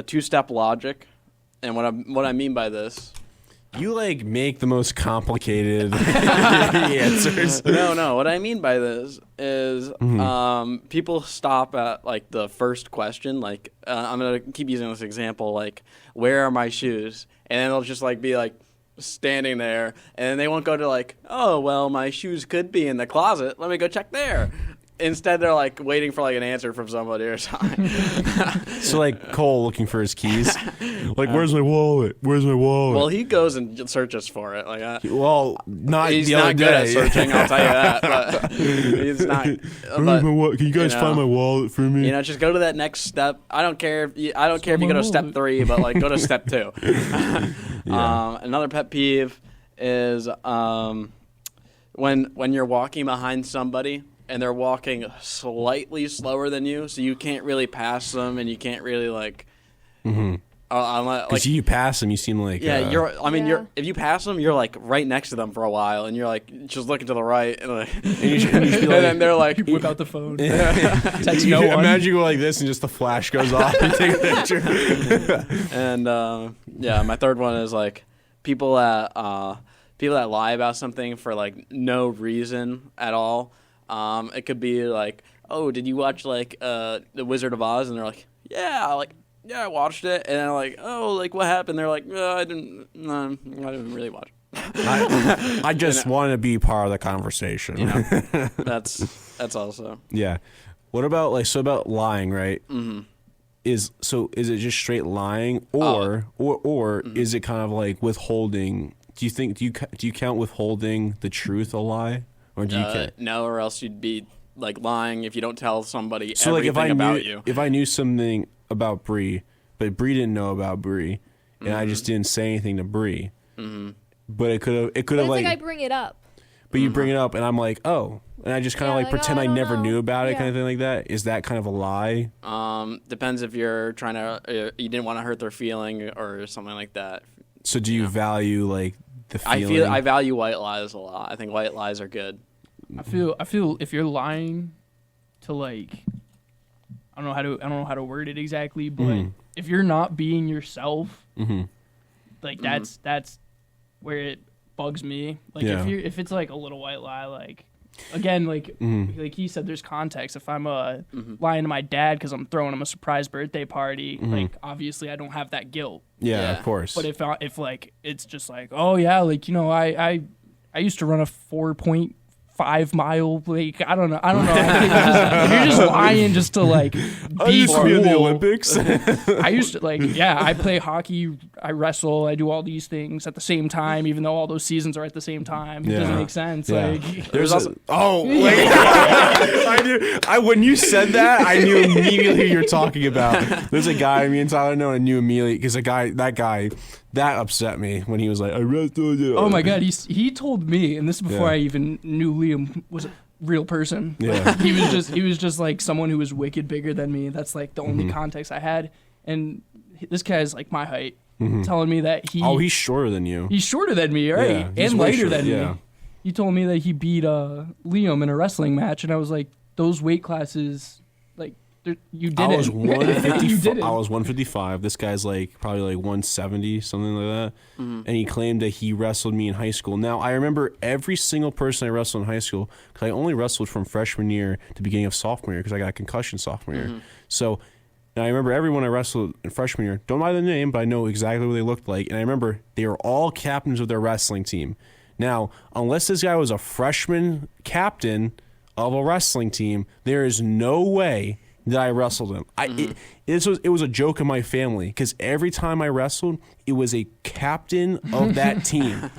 two-step logic, and what I mean by this. You like make the most complicated answers. No. What I mean by this is, people stop at like the first question. Like, I'm gonna keep using this example. Like, where are my shoes? And then they'll just like be like standing there, and then they won't go to like, oh well, my shoes could be in the closet. Let me go check there. Instead, they're like waiting for like an answer from somebody or something. So like Cole looking for his keys. Like, where's my wallet? Where's my wallet? Well, he goes and searches for it. Like, Well, not he's the other not good at day. searching. I'll tell you that. But he's not. Where's my wallet? Can you guys you find know, my wallet for me? You know, just go to that next step. I don't care if you go to step 3, but like go to step 2. Another pet peeve is when you're walking behind somebody and they're walking slightly slower than you, so you can't really pass them and you can't really like. Because you pass them, you seem like Yeah, Yeah. you're if you pass them, you're like right next to them for a while, and you're like just looking to the right, and like, you should be and like- then they're like, Whip out the phone. Text no one. Imagine you go like this and just the flash goes off and take a picture. and yeah, my third one is like people that lie about something for like no reason at all. It could be like, oh, did you watch like The Wizard of Oz? And they're like, yeah, I watched it. And they're like, oh, like what happened? They're like, I didn't really watch it. I just want to be part of the conversation. You know, that's also. Yeah. What about about lying, right? Mm-hmm. Is it just straight lying, or is it kind of like withholding? Do you count withholding the truth a lie, or do you count? No, or else you'd be like lying if you don't tell somebody So like everything about you. if I knew something about Bree, but Bree didn't know about Bree, and I just didn't say anything to Bree, but it could have But it's like, like I bring it up. but you bring it up, and I'm like, oh, and I just kind of Yeah, like like, pretend oh, I I don't never know. knew about it, Yeah. kind of thing like that. Is that kind of a lie? Depends if you're trying to, you didn't want to hurt their feeling or something like that. So do you value like the feeling? I value white lies a lot. I think white lies are good. I feel if you're lying to like, I don't know how to word it exactly, but if you're not being yourself, like that's where it bugs me. Like Yeah. if it's like a little white lie, like again, like he said, there's context. If I'm lying to my dad because I'm throwing him a surprise birthday party, like obviously I don't have that guilt. yeah, Yeah. of course. But if like it's just like, oh yeah, like I used to run a 4.5 mile, like I don't know. I think you're just lying just to like be I used to be in the cool. Olympics. I used to like, yeah, I play hockey, I wrestle, I do all these things at the same time, even though all those seasons are at the same time. It Yeah. doesn't make sense. Yeah. Like, There's also wait. I knew. When you said that, I knew immediately who you're talking about. There's a guy me and Tyler know, and I knew immediately because that upset me when he was like, I wrestled you. oh my god, he told me, and this is before Yeah. I even knew Liam was a real person. Yeah. he was just like someone who was wicked bigger than me. That's like the only context I had. And this guy's like my height, telling me that he's shorter than you. he's shorter than me, right? Yeah, he's and way lighter shorter, than yeah. me. He told me that he beat Liam in a wrestling match, and I was like, those weight classes, like you didn't. I was you 155. didn't. I was 155. This guy's like probably like 170, something like that. And he claimed that he wrestled me in high school. Now I remember every single person I wrestled in high school because I only wrestled from freshman year to beginning of sophomore year because I got a concussion sophomore year. So. And I remember everyone I wrestled in freshman year. Don't know the name, but I know exactly what they looked like. And I remember they were all captains of their wrestling team. Now, unless this guy was a freshman captain of a wrestling team, there is no way that I wrestled him. It was a joke in my family because every time I wrestled, it was a captain of that team.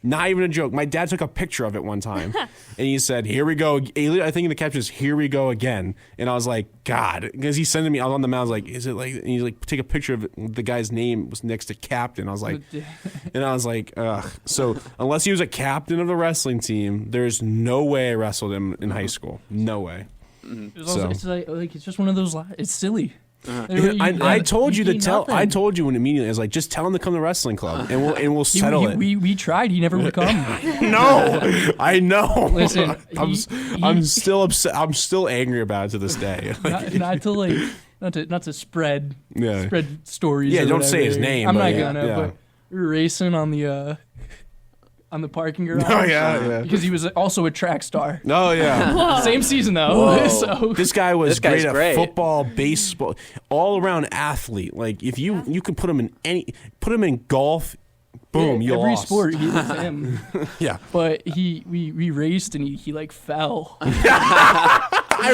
Not even a joke. My dad took a picture of it one time, and he said, "Here we go." I think in the caption is "Here we go again," and I was like, "God," because he sent me. I was on the mound. I was like, "Is it like?" And he's like, "Take a picture of it." The guy's name was next to captain. I was like, and I was like, "Ugh." So unless he was a captain of the wrestling team, there's no way I wrestled him in high school. No way. It's also, it's like it's just one of those. It's silly. I told you to gain tell. nothing. I told you when immediately. I was like, just tell him to come to the wrestling club, and we'll settle it. We tried. He never would come. No, I know. Listen, I'm still upset. I'm still angry about it to this day. not to like not to spread Yeah. spread stories. Yeah, or don't say his whatever. name, I'm but not yeah, gonna. yeah. But we were racing on the parking garage. Oh yeah. Because he was also a track star. Oh yeah. Same season though. Whoa. So This guy was This guy's great at great. football, baseball, all around athlete. Like if you can put him in golf, boom, you every lost. sport he was him. Yeah. But we raced and he like fell. I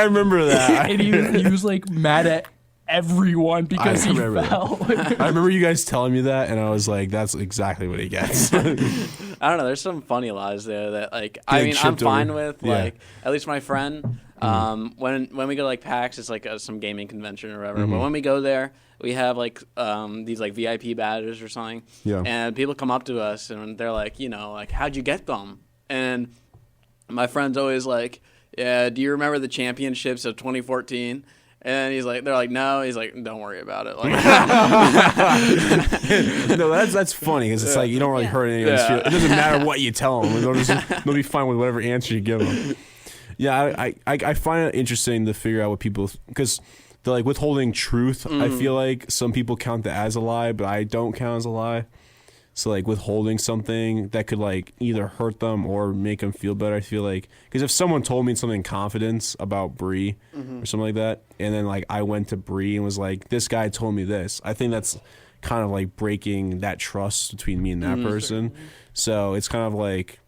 remember that. And he was like mad at everyone because I he remember that. fell. I remember you guys telling me that, and I was like, "That's exactly what he gets." I don't know. There's some funny lies there that like Getting I'm chipped fine over. with. Yeah. Like at least my friend. When we go to like PAX, it's like some gaming convention or whatever. Mm-hmm. But when we go there, we have like these like VIP badges or something. Yeah. And people come up to us and they're like, like how'd you get them? And my friend's always like, yeah, do you remember the championships of 2014? And they're like, no. He's like, don't worry about it. Like, No, that's funny because it's like you don't really hurt anyone's Yeah. feelings. It doesn't matter what you tell them; they'll be fine with whatever answer you give them. Yeah, I find it interesting to figure out what people because they're like withholding truth. I feel like some people count that as a lie, but I don't count as a lie. So like withholding something that could like either hurt them or make them feel better. I feel like because if someone told me something in confidence about Bree or something like that, and then like I went to Bree and was like, "This guy told me this," I think that's kind of like breaking that trust between me and that person. So it's kind of like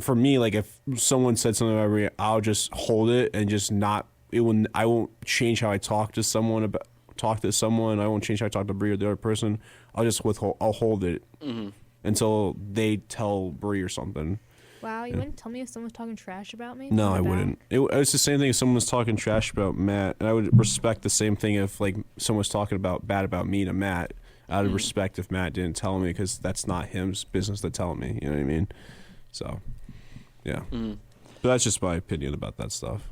for me, like if someone said something about Bree, I'll just hold it and just not. I won't change how I talk to someone about. Talk to someone. I won't change how I talk to Bree or the other person. I'll just I'll hold it until they tell Bree or something. Wow, you wouldn't tell me if someone's talking trash about me? No, behind I my wouldn't. back? It's the same thing if someone was talking trash about Matt, and I would respect the same thing if like someone was talking bad about me to Matt. I would respect if Matt didn't tell me because that's not his business to tell me. You know what I mean? So, yeah. Mm. But that's just my opinion about that stuff.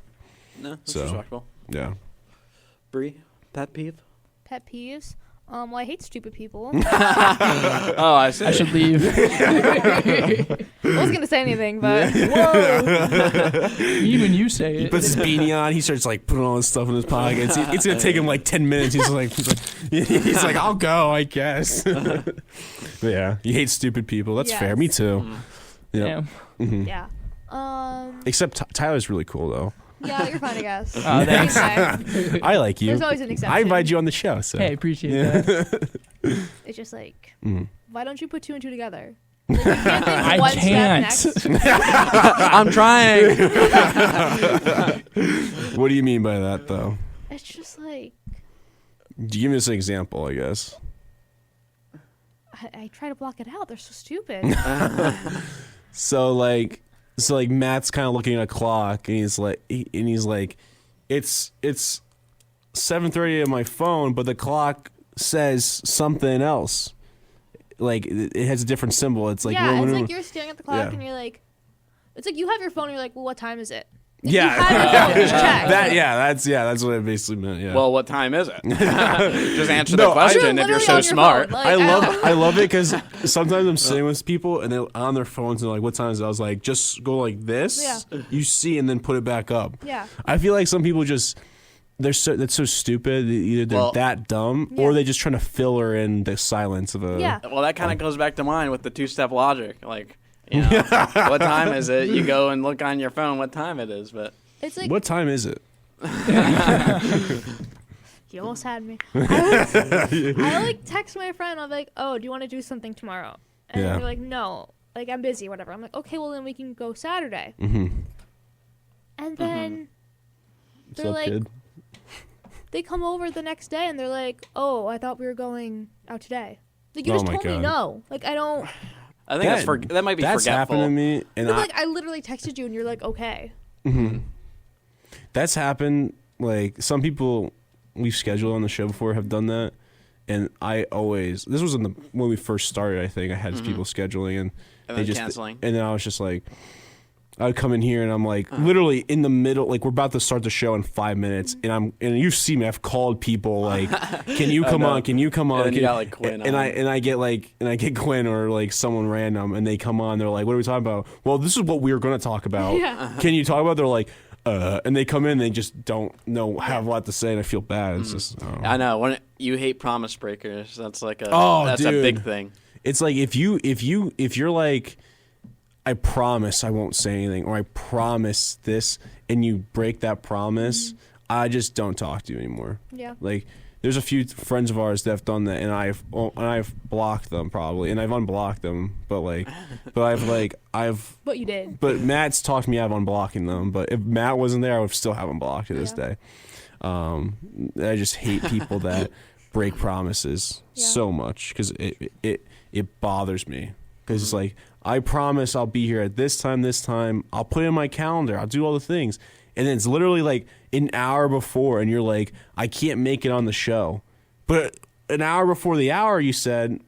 No, that's So. respectable. Yeah. Bree, pet peeve? Pet peeves. Well, I hate stupid people. Oh, I see. I should leave. I wasn't gonna say anything, but whoa. Even you say He it. puts his beanie on. He starts like putting all his stuff in his pockets. It's gonna take him like 10 minutes. He's like, I'll go, I guess. But yeah, you hate stupid people. That's Yes. fair. Me too. Yeah. Mhm. Yeah. Except Tyler's really cool though. Yeah, you're fine, I guess. Thanks. Anyway, I like you. there's always an exception. I invited you on the show. So. Hey, appreciate that. It's just like, Mhm. why don't you put 2 and 2 together? Like, you can't think I one can't. step next. I'm trying. What do you mean by that though? It's just like Give me this example, I guess. I try to block it out. They're so stupid. So like Matt's kind of looking at a clock and he's like, it's 7:30 on my phone, but the clock says something else. Like it has a different symbol. It's like yeah, it's like you're staring at the clock Yeah. and you're like, it's like you have your phone and you're like, well, what time is it? yeah, You have your phone, just check. that's what it basically meant. Yeah. Well, what time is it? Just answer No, the question You're if you're literally so on your smart. phone, like, I love it because sometimes I'm sitting with people and they're on their phones and they're like, what time is it? I was like, just go like this. Yeah. You see and then put it back up. Yeah. I feel like some people just that's so stupid. Either they're Well- that dumb Yeah. or they're just trying to fill her in the silence of a. Yeah. Well, that kind of goes back to mine with the two-step logic. Like, you know, what time is it? You go and look on your phone what time it is, but It's like What time is it? you almost had me. I like text my friend. I'm like, oh, do you want to do something tomorrow? And Yeah. they're like, no, like I'm busy, whatever. I'm like, okay, well then we can go Saturday. Mm-hmm. And then What's They're up, like- kid? they come over the next day and they're like, oh, I thought we were going out today. Like you Oh just my told me God. no. Like I don't. I think that might be that's forgetful. happened to me, and No, but, like I literally texted you and you're like, okay. that's happened. Like some people we've scheduled on the show before have done that, and I always this was when we first started. I think I had people scheduling and And they then just canceling. and then I was just like. I would come in here and I'm like literally in the middle, like we're about to start the show in 5 minutes, and you see me. I've called people like, "Can you come on? Can you come on?" And then you got, like, Quinn and on. I get Quinn or like someone random, and they come on. They're like, "What are we talking about?" Well, this is what we were going to talk about. Yeah. Can you talk about? They're like, and they come in, they just don't know have a lot to say, and I feel bad. It's just I know when you hate promise breakers. That's like a Oh, that's a dude. big thing. It's like if you're like, I promise I won't say anything, or I promise this, and you break that promise, I just don't talk to you anymore. Yeah. Like there's a few friends of ours that have done that, and I've blocked them probably, and I've unblocked them, but But you did. but Matt's talked me out of unblocking them. But if Matt wasn't there, I would still have him blocked to this Yeah. day. I just hate people that break promises Yeah. so much because it bothers me because it's like I promise I'll be here at this time. I'll put it in my calendar. I'll do all the things, and then it's literally like an hour before, and you're like, I can't make it on the show, but an hour before the hour you said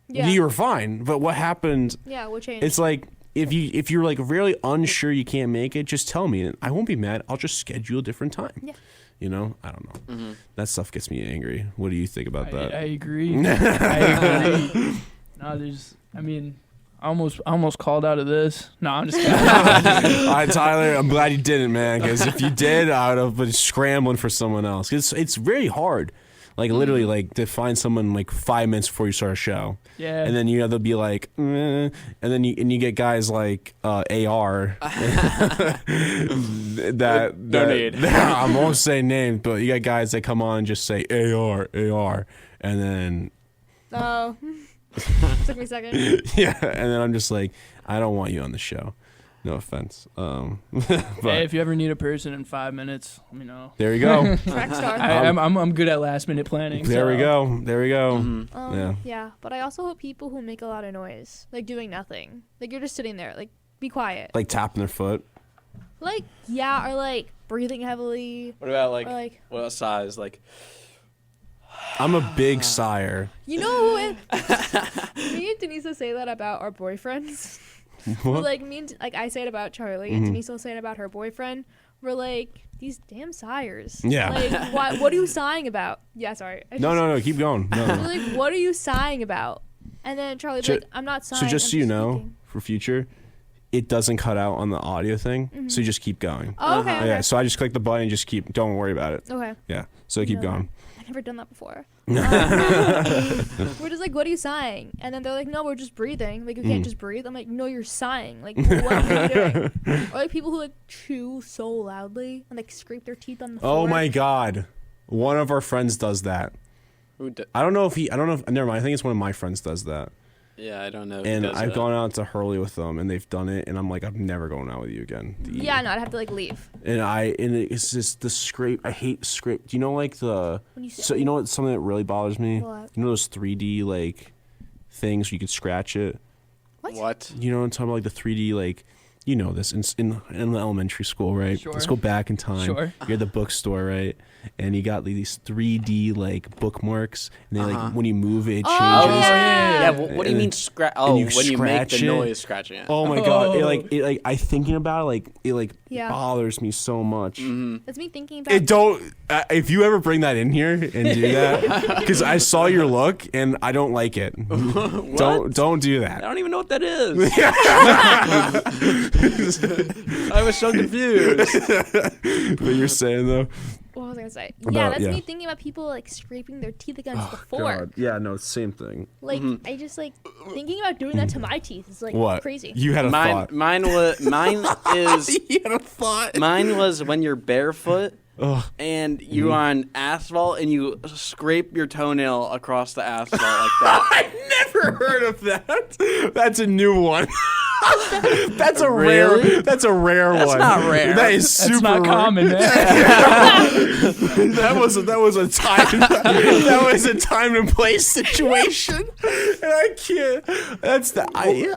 Yeah. you were fine. But what happened? Yeah. What changed? It's like if you're like really unsure you can't make it, just tell me. And I won't be mad. I'll just schedule a different time. Yeah. You know, I don't know. That stuff gets me angry. What do you think about I that? agree. I agree. No, I almost called out of this. No, I'm just kidding. All right, Tyler, I'm glad you didn't, man. Because if you did, I would have been scrambling for someone else. It's very hard. Like literally, like to find someone like 5 minutes before you start a show. Yeah. And then they'll be like, and then you get guys like AR that No need. I won't say names, but you got guys that come on and just say AR, and then Oh. Took me a second. yeah, and then I'm just like, I don't want you on the show. No offense. But Hey, if you ever need a person in 5 minutes, let me know. there you go. Track star. I'm good at last minute planning. There we so- go. There we go. Yeah. Yeah. But I also hate people who make a lot of noise, like doing nothing. Like you're just sitting there, like be quiet. Like tapping their foot. Like yeah, or like breathing heavily. What about like Or like what size? Like I'm a big sire. you know who? Me and Denise say that about our boyfriends. We're like me and like I say it about Charlie, and Denise will say it about her boyfriend. We're like these damn sighers. Yeah. Like what are you sighing about? Yeah, sorry. No, keep going. No. We're like, what are you sighing about? And then Charlie's like, I'm not sighing. So just I'm so you know, speaking." for future, it doesn't cut out on the audio thing, so you just keep going. Oh, okay. Okay. Yeah, so I just click the button and just keep. Don't worry about it. Okay. Yeah, so keep No. going. I've never done that before. We're just like, what are you sighing? And then they're like, no, we're just breathing. Like, you can't just breathe. I'm like, no, you're sighing. Like, what are you doing? Or like people who like chew so loudly and like scrape their teeth on the floor. Oh my god, one of our friends does that. Who d- I don't know if never mind. I think it's one of my friends does that. yeah, I don't know. who And does I've that. gone out to Hurley with them, and they've done it, and I'm like, I'm never going out with you again. to eat. Yeah, no, I'd have to like leave. And it's just the scrape. I hate scrape. Do you know like the? When you So you know what? Something that really bothers me. What? You know those 3D like things where you could scratch it. What? You know what I'm talking about? Like the 3D like. You know this in the elementary school, right? Sure. Let's go back in time. Sure. You're at the bookstore, right? And you got these 3D like bookmarks, and they like when you move it, it changes. Oh, Oh, yeah. yeah. What do you mean scratch? Oh, you when you make scratch the it? noise scratching it. Oh my god! Oh. It like I thinking about it Yeah. bothers me so much. That's me thinking about. It don't. If you ever bring that in here and do that, because I saw your look and I don't like it. Don't do I that. don't even know what that is. I was so confused. What you're saying though. What was I gonna say? About- Yeah, that's yeah. me thinking about people like scraping their teeth against the fork. God. Yeah, no, same thing. Like I just like thinking about doing that to my teeth is like What? crazy. You had a thought. Mine is You had a thought. mine was when you're barefoot Ugh. and you're on asphalt and you scrape your toenail across the asphalt like that. I've never heard of that. That's a new one. That's a Really? rare. That's a rare That's one. not rare. That is super That's not rare. common, man. That was a time. That was a time and place situation, and I can't. That's the.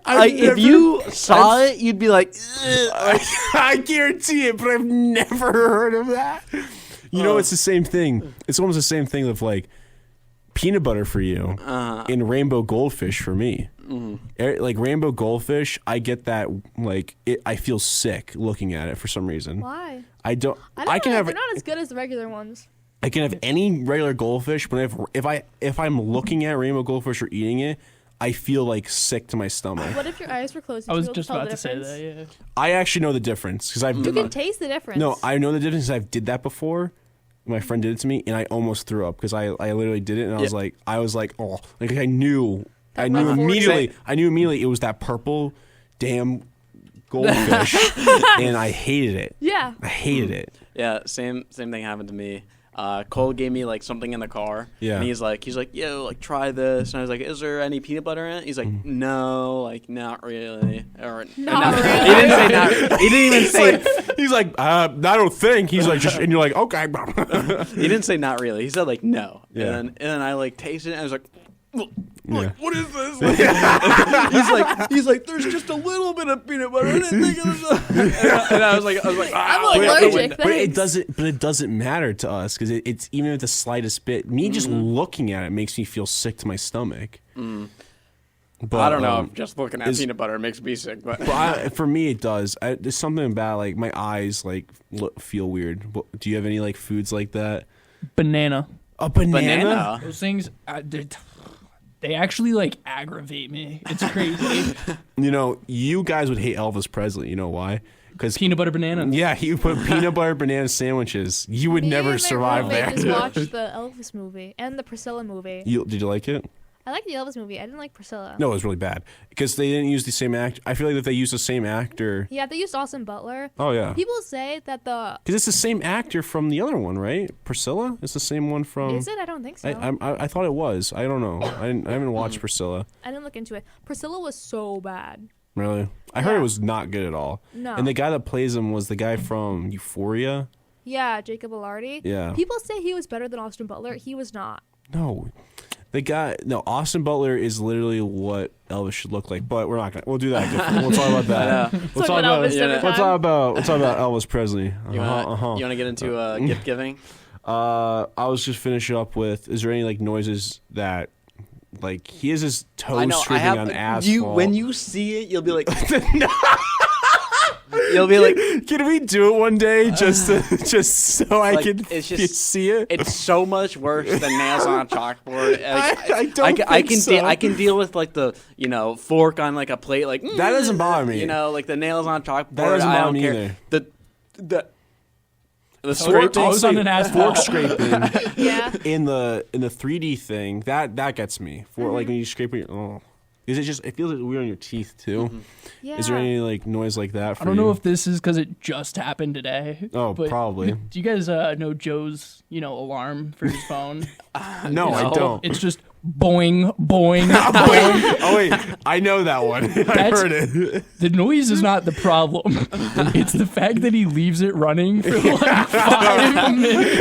Like, if you saw it, you'd be like, "Ugh." I guarantee it, but I've never heard of that. You know, it's the same thing. It's almost the same thing of like peanut butter for you and rainbow goldfish for me. Like rainbow goldfish, I get that. Like I feel sick looking at it for some reason. Why? I don't. I don't can know. have. They're not as good as the regular ones. I can have any regular goldfish, but if I'm looking at rainbow goldfish or eating it, I feel like sick to my stomach. What if your eyes were closed? I was Would you just be able about to tell say the that, difference? yeah. I actually know the difference because I've You can taste the difference. no, I know the difference 'cause I've did that before. My friend did it to me, and I almost threw up because I literally did it, and I was like, oh, like I knew That red 40. immediately it was that purple damn goldfish, and I hated it. Yeah. I hated it. Yeah, same thing happened to me. Cole gave me like something in the car. Yeah. And he's like, yo, like try this. And I was like, is there any peanut butter in it? He's like, no, like not really. Or Not He really. didn't say not. He didn't even say. He's like, I don't think. He's like, just, and you're like, okay. He didn't say not really. He said like no. Yeah. And then I like tasted it. And I was like, Yeah. what is this? he's like, there's just a little bit of peanut butter. I didn't think it was. And I was like, I'm ah, allergic. But it thanks. doesn't matter to us because it's even at the slightest bit. Me just looking at it makes me feel sick to my stomach. But I don't know. Just looking at is- peanut butter makes me sick. But for me, it does. There's something about like my eyes like feel weird. Do you have any like foods like that? Banana. A banana? banana. Those things, they actually like aggravate me. It's crazy. You know, you guys would hate Elvis Presley. You know why? Because Peanut butter banana. yeah, he put peanut butter banana sandwiches. You would Me never and my survive roommate that. just watched the Elvis movie and the Priscilla movie. Did you like it? I like the Elvis movie. I didn't like Priscilla. No, it was really bad because they didn't use the same actor. I feel like if they used the same actor. Yeah, they used Austin Butler. Oh yeah. People say that the Because it's the same actor from the other one, right? Priscilla? It's the same one from. is it? I don't think so. I thought it was. I don't know. I haven't watched Priscilla. I didn't look into it. Priscilla was so bad. Really? I heard Yeah. it was not good at all. No. And the guy that plays him was the guy from Euphoria. Yeah, Jacob Elordi. Yeah. People say he was better than Austin Butler. He was not. No. Austin Butler is literally what Elvis should look like, but we're not gonna. We'll do that. We'll talk about that. We'll Talk about Elvis different We'll time. talk about Elvis Presley. You want to get into gift giving? I was just finishing up with. Is there any like noises that Like he has his I toes know. I scraping have on asphalt. when you see it, you'll be like, you'll be like, Can we do it one day just so I Like, can it's just- see it? it's so much worse than nails on a chalkboard. Like, I don't I think can so. I can deal with like the fork on like a plate like That doesn't bother me. Like the nails on a chalkboard. doesn't I bother don't me care. either. The Fork scraping. toes on an asphalt. Fork scraping Yeah. in the 3D thing that gets me. For like when you scrape your is it just it feels weird on your teeth too? Yeah. Is there any like noise like that for I don't you? know if this is because it just happened today. Oh, but probably. Do you guys know Joe's alarm for his phone? No, I don't. It's just boing, boing, boing. Oh wait, I know that one. I That's- heard it. The noise is not the problem. It's the fact that he leaves it running for like 5 minutes.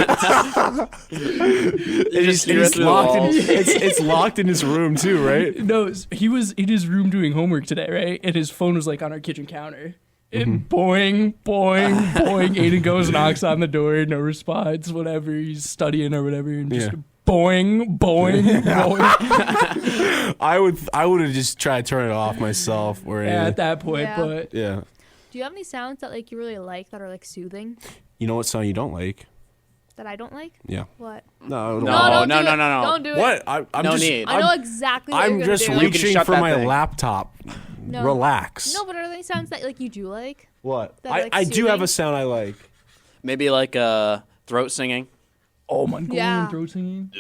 You just hear it It's through the locked in. walls. It's locked in his room too, right? No, he was in his room doing homework today, right? And his phone was like on our kitchen counter. It boing, boing, boing. Aiden goes, knocks on the door, no response, whatever. He's studying or whatever, and just Yeah. boing, boing, boing. I would have just tried to turn it off myself or Yeah, anything. at that point, Yeah. but Yeah. Do you have any sounds that like you really like that are like soothing You know what song you don't like? that I don't like? Yeah. What? No. No. don't no, do no, it. no, no. Don't do it. What? I'm No just. need. I know exactly what I'm you're gonna just do. You can reaching shut for that my thing. laptop. No. Relax. No, but are there any sounds that like you do like? What? That are, like, I do have soothing? a sound I like. Maybe like throat singing. oh my god, Yeah. throat singing.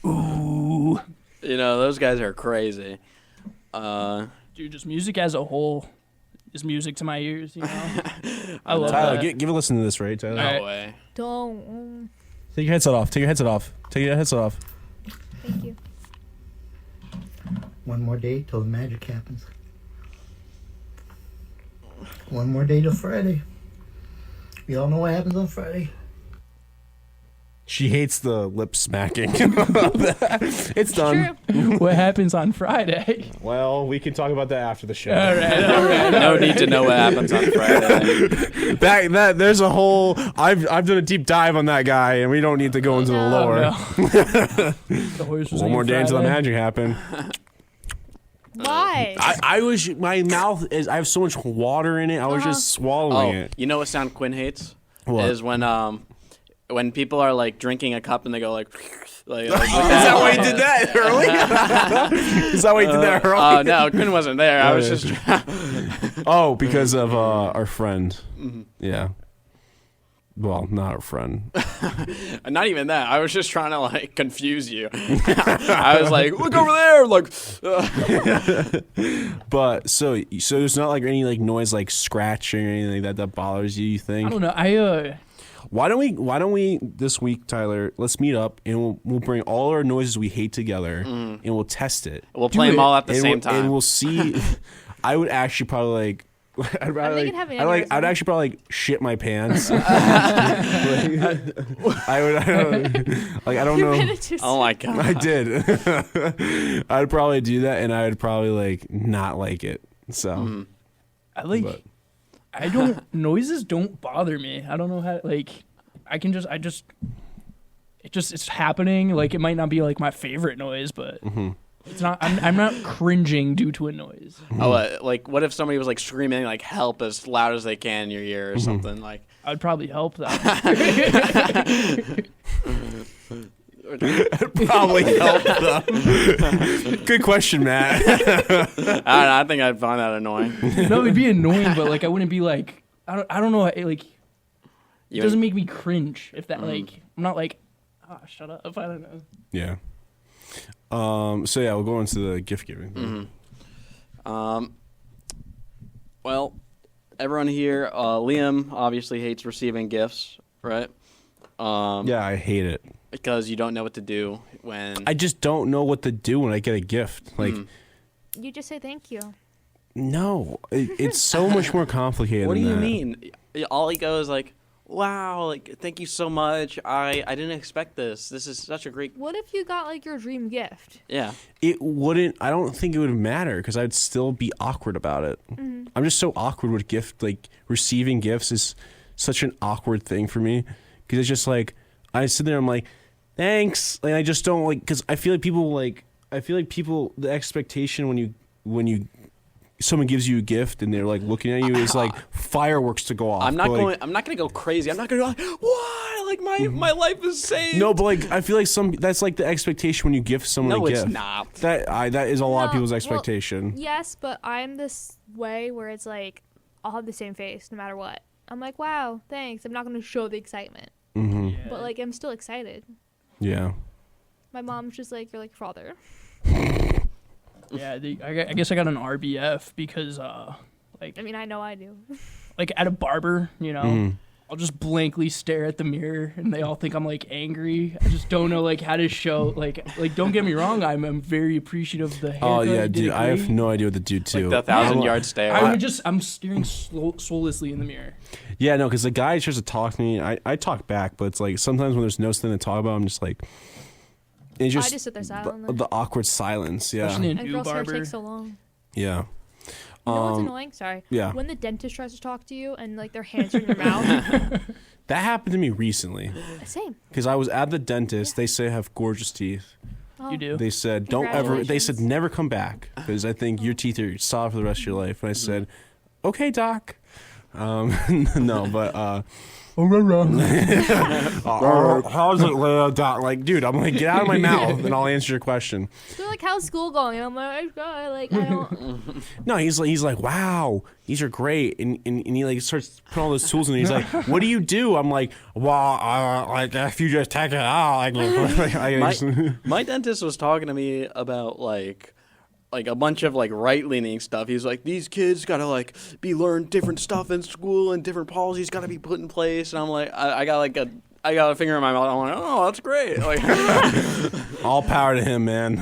Ooh. Those guys are crazy. Dude, just music as a whole is music to my ears, I love Tyler, that. give a listen to this, right, Tyler? All right. No way. Don't. Take your headset off. Take your headset off. Take your headset off. Thank you. One more day till the magic happens. One more day till Friday. We all know what happens on Friday. She hates the lip smacking. It's done. True. What happens on Friday? Well, we can talk about that after the show. All right. No need to know what happens on Friday. There's a whole. I've done a deep dive on that guy, and we don't need to go into the No. lore. No. The horse was One more day until the Friday. magic happened. Why? I wish my mouth is. I have so much water in it. I was just swallowing it. You know what sound Quinn hates? What? Is when people are like drinking a cup and they go like with Is that why you did that early? Is that why you did that early? Oh no, Quinn wasn't there. I was yeah. just Oh, because of our friend. Mm-hmm. Yeah. Well, not our friend. not even that. I was just trying to like confuse you. I was like, look over there, like. But so there's not like any like noise like scratching or anything like that that bothers you. You think? I don't know. Why don't we this week, Tyler? Let's meet up and we'll bring all our noises we hate together and we'll test it. We'll play them all at the same time. And we'll see. I would actually probably like. I'd rather thinking like, having I'd aneurysm. actually probably like shit my pants. I don't know. Oh my god. I did. I'd probably do that, and I would probably like not like it. So I like. But- I don't. Noises don't bother me. I don't know how. Like, it's happening. Like, it might not be like my favorite noise, but it's not. I'm not cringing due to a noise. Oh, like what if somebody was like screaming like help as loud as they can in your ear or something like? I'd probably help that. probably help them. Good question, Matt. I don't know. I think I'd find that annoying. No, it'd be annoying, but like I wouldn't be like. I don't know. Like, it You- doesn't make me cringe if that like. I'm not like. Ah, shut up. I don't know. Yeah. So yeah, we'll go into the gift giving. thing. Well, everyone here, Liam obviously hates receiving gifts, right? Yeah, I hate it. Because you don't know what to do when. I just don't know what to do when I get a gift. Like, You just say thank you. no, it's so much more complicated. What do than you that. mean? All he goes like, "Wow, like thank you so much. I didn't expect this. This is such a great." What if you got like your dream gift? Yeah. It wouldn't. I don't think it would matter because I'd still be awkward about it. I'm just so awkward with gift. Like receiving gifts is such an awkward thing for me because it's just like I sit there. I'm like, thanks. Like, I just don't like, because I feel like people the expectation when you someone gives you a gift and they're like looking at you is like fireworks to go off. I'm not gonna go crazy. I'm not gonna go like, what? Like my life is saved. No, but like I feel like that's like the expectation when you gift someone No, a it's gift. not. That is a lot of No, people's well, expectation. Yes, but I'm this way where it's like I'll have the same face no matter what. I'm like, wow, thanks. I'm not going to show the excitement, Mm-hmm. Yeah. but like I'm still excited. Yeah. My mom's just like, you're like your father. Yeah, I guess I got an RBF because like I mean, I know I do. like at a barber, you know, Mhm. I'll just blankly stare at the mirror and they all think I'm like angry. I just don't know like how to show like don't get me wrong, I'm very appreciative of the haircut. Oh you yeah, did dude. it I have great. no idea what to do too. Like the 1,000-yard stare. I'm staring soullessly in the mirror. Yeah, no, because the guy tries to talk to me. I talk back, but it's like sometimes when there's no something to talk about, I'm just like, it's I just sit there silently. the awkward silence. Yeah, Especially a And new girls' hair barber. takes so long. yeah, You know what's Um, annoying? Sorry. yeah. When the dentist tries to talk to you and like their hands are in your mouth. That happened to me recently Same. because I was at the dentist. They say I have gorgeous teeth. Oh, You do. They said don't ever. They said Congratulations. never come back because I think your teeth are solid for the rest of your life. And I said, okay, doc. No, but how's it, doc? Like, dude, I'm like, get out of my mouth, and I'll answer your question. They're like, how's school going? And I'm like, "Oh, God," like I don't. No, he's like, wow, these are great, and he like starts putting all those tools in. And he's like, what do you do? I'm like, well, like if you just take it out, My dentist was talking to me about like a bunch of like right-leaning stuff. He's like, these kids gotta like be learn different stuff in school and different policies gotta be put in place. And I'm like, I got a finger in my mouth. I'm like, oh, that's great. Like, all power to him, man.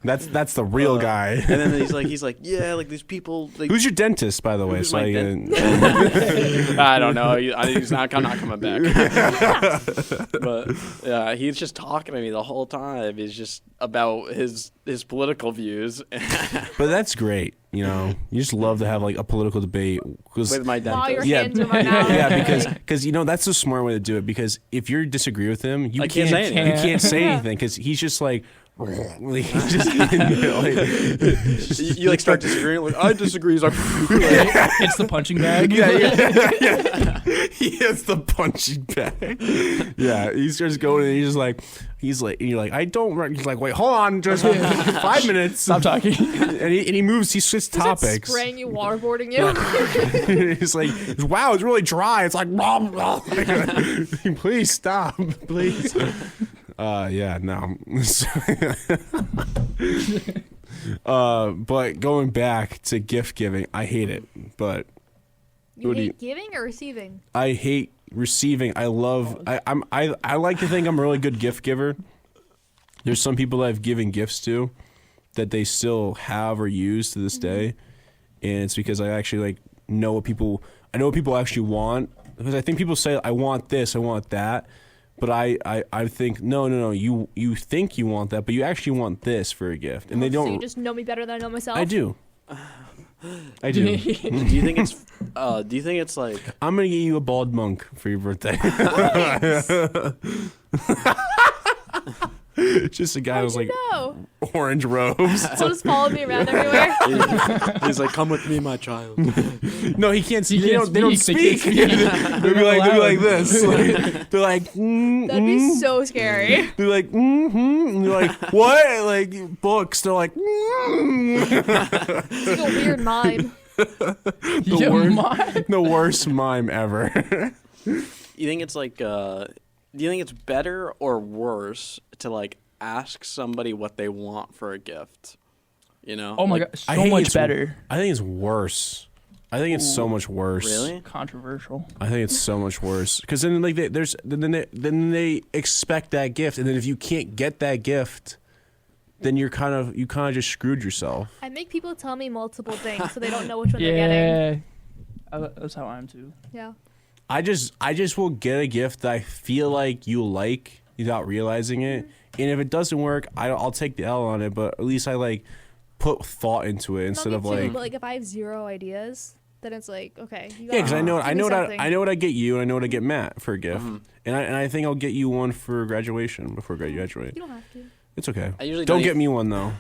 That's the real guy. and then he's like, yeah, like these people. Like, Who's your dentist, by the way? Who's So my I don't know. He's not coming back. But yeah, he's just talking to me the whole time. He's just about his political views But that's great. You know, you just love to have like a political debate. 'Cause- with my While your dentist. Yeah. hands in my mouth. yeah, because you know that's a smart way to do it. Because if you disagree with him, you I can't say anything. You can't say anything because he's just like. He's just You like start disagreeing. Like, I disagree. He's like, It's the punching bag. yeah. He hits the punching bag. Yeah, he starts going and he's like, and you're like, I don't. He's like, wait, hold on, just 5 minutes. Stop talking. And he moves. He switches He starts topics. spraying you, waterboarding you. He's like, wow, it's really dry. It's like, please stop, please. Yeah, no. But going back to gift giving, I hate it. But You What do hate giving or receiving? I hate receiving. I love. I like to think I'm a really good gift giver. There's some people that I've given gifts to that they still have or use to this day, and it's because I actually like know what people. I know what people actually want because I think people say I want this, I want that. But I think no you think you want that but you actually want this for a gift and they So don't. you just know me better than I know myself? I do. I do do. you think it's like I'm gonna get you a bald monk for your birthday. Just a guy who's like No. orange robes. So just follow me around everywhere. he's like, come with me, my child. No, he can't see. He can't They don't speak. speak. They can't They'll be like allowed. this. Like, they're like, That'd be so scary. They're like, And they're like, what? Like books. They're like, It's like a weird mime. Yeah, word. my- the worst mime ever. You think it's like do you think it's better or worse to like ask somebody what they want for a gift? You know? Oh my Like, god, I so hate much it's- better. I think it's worse. I think it's so much worse. Really? Controversial. I think it's so much worse because then like then they expect that gift, and then if you can't get that gift, then you kind of just screwed yourself. I make people tell me multiple things so they don't know which one they're getting. Yeah, that's how I am too. Yeah. I just will get a gift that I feel like you like without realizing it, and if it doesn't work, I'll take the L on it. But at least I like put thought into it instead Not of me too, like but like if I have zero ideas, then it's like, okay. You Yeah, because I know give me something. what I get you, and I know what I get Matt for a gift, and I think I'll get you one for graduation before I graduate. You don't have to. It's okay. I usually don't don't get me one though,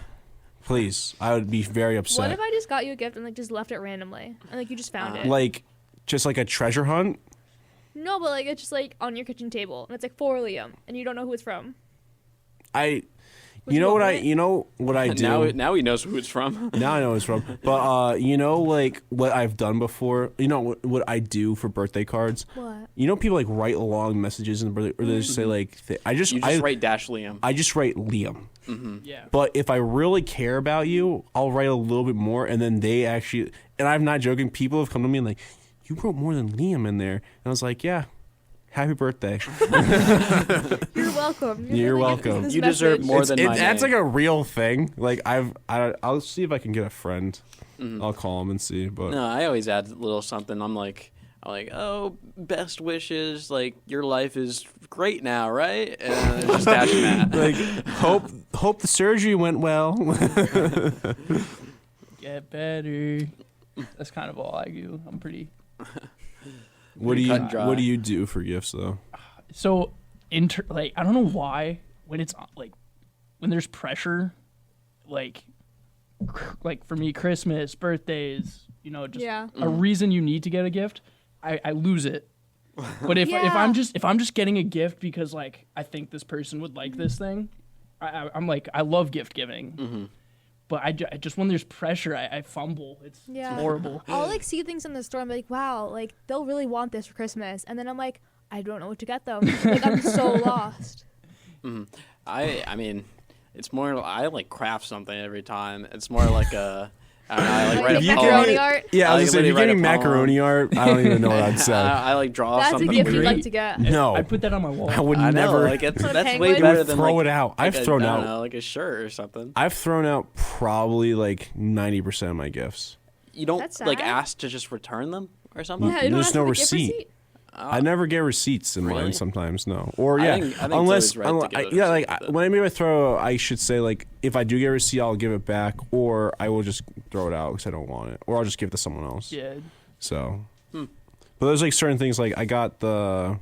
please. I would be very upset. What if I just got you a gift and like just left it randomly and like you just found it? Like, just like a treasure hunt? No, but like it's just like on your kitchen table and it's like for Liam and you don't know who it's from. You you know what open I it? you know what I do. Now he knows who it's from. Now I know it's from. But you know, like what I've done before. You know what I do for birthday cards. What? You know, people like write long messages in the birthday, or they just say like, You just write Dash Liam. I just write Liam. Yeah. But if I really care about you, I'll write a little bit more, and then they actually. And I'm not joking. People have come to me and like, you wrote more than Liam in there, and I was like, yeah. Happy birthday. You're welcome. You're really gifted welcome. this You deserve message. more than my That's name. like a real thing. Like I'll see if I can get a friend. I'll call him and see. But No, I always add a little something. I'm like, oh, best wishes. Like, your life is great now, right? And it's just Dash Matt. like hope the surgery went well. Get better. That's kind of all I do. I'm pretty. What Cut and dry. do you do for gifts though? So, like, I don't know why when it's like when there's pressure, like for me, Christmas, birthdays, you know, just Yeah. a reason you need to get a gift, I lose it. But if Yeah. if I'm just getting a gift because like I think this person would like this thing, I'm like I love gift giving. But I just when there's pressure, I fumble. It's horrible. I'll like see things in the store and be like, wow, like they'll really want this for Christmas, and then I'm like, I don't know what to get them. Like I'm so lost. I mean, it's more. I like craft something every time. It's more like a. I don't know, I like write Like a macaroni poem. art. Yeah, I I was gonna say, if literally you're write a getting poem. macaroni art, I don't even know what I'd say. I like draw That's a something. gift you'd great. like to get. No, I put that on my wall. I would I know, never. like it's, Put a that's penguin. way You better would than throw like, it out. I've like thrown I don't out. know, like a shirt or something. I've thrown out probably like 90% of my gifts. You don't That's like sad. ask to just return them or something. Yeah, you don't There's ask no for the gift receipt. I never get receipts in mine. Really? Sometimes no, or I yeah, think it's unless, always right to unless give a yeah, like receipt, but- when maybe I throw, I should say like if I do get a receipt, I'll give it back, or I will just throw it out because I don't want it, or I'll just give it to someone else. Yeah. So, but there's like certain things like I got the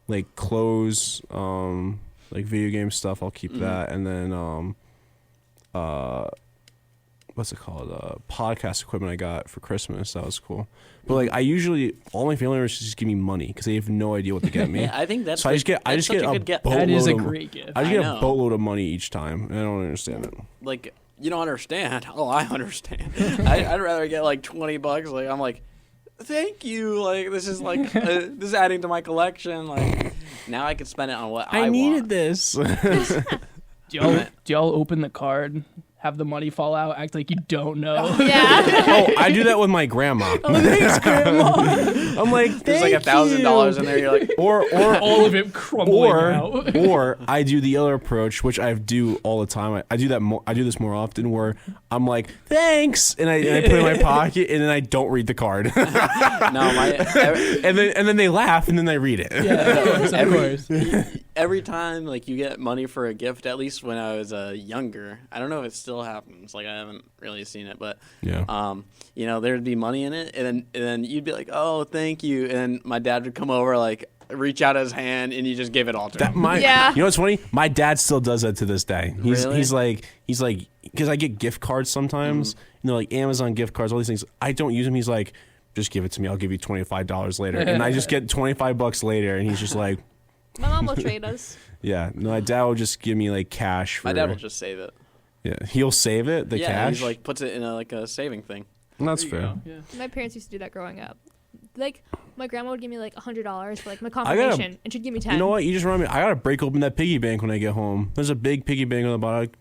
like clothes, like video game stuff. I'll keep that, and then what's it called? Podcast equipment I got for Christmas. That was cool. But like I usually, all my family members just give me money because they have no idea what to get me. Yeah, I think that's. So I just get that's such a a good get. boatload That is a of- great gift. I just I get know. a boatload of money each time, and I don't understand it. Like you don't understand. Oh, I understand. I'd rather get like $20. Like I'm like, thank you. Like this is like this is adding to my collection. Like now I can spend it on what I want. this. Do y'all open the card, have the money fall out, act like you don't know? Yeah. Oh, I do that with my grandma. Thanks, Grandma. I'm like, There's like $1,000 in there. You're like, or All of it crumbling out. or I do the other approach, which I do all the time. I do that. I do this more often, where I'm like, thanks, and I put it in my pocket, and then I don't read the card, no, my and then they laugh, and then they read it. Yeah, of course. every time like you get money for a gift, at least when I was younger, I don't know if it still happens. Like I haven't really seen it, but Yeah. you know, there'd be money in it, and then you'd be like, oh, thank you, and then my dad would come over, like reach out his hand, and you just give it all to him. Yeah. You know what's funny? My dad still does that to this day. Really? He's like because I get gift cards sometimes, and they're like Amazon gift cards, all these things. I don't use them. He's like, just give it to me. I'll give you $25 later, and I just get $25 later, and he's just like, My mom will trade us. yeah. No, my dad will just give me like cash. For, My dad will just save it. yeah, he'll save it the Yeah, cash. he's like puts it in a saving thing. That's There you fair. go, yeah. My parents used to do that growing up. Like my grandma would give me like $100 for like my gotta- confirmation, and she'd give me 10. You know what? You just remind me. I gotta break open that piggy bank when I get home. There's a big piggy bank on the bottom.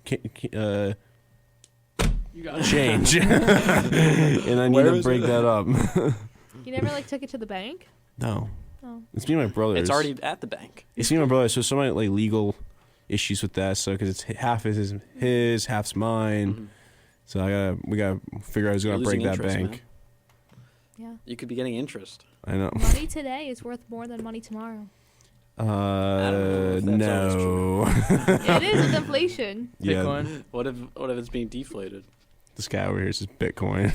You got it. Change, and I need Where to is break it? that up. You never like took it to the bank? No, Oh. it's me and my brothers. It's already at the bank. It's me and my brother. So some like legal issues with that. So because it's half is his, half's mine. So we gotta figure out who's gonna You're break losing that interest, bank. man. Yeah. You could be getting interest. I know. Money today is worth more than money tomorrow. know if that's No. It is with inflation. Yeah. Bitcoin. What if it's being deflated? This guy over here is just Bitcoin.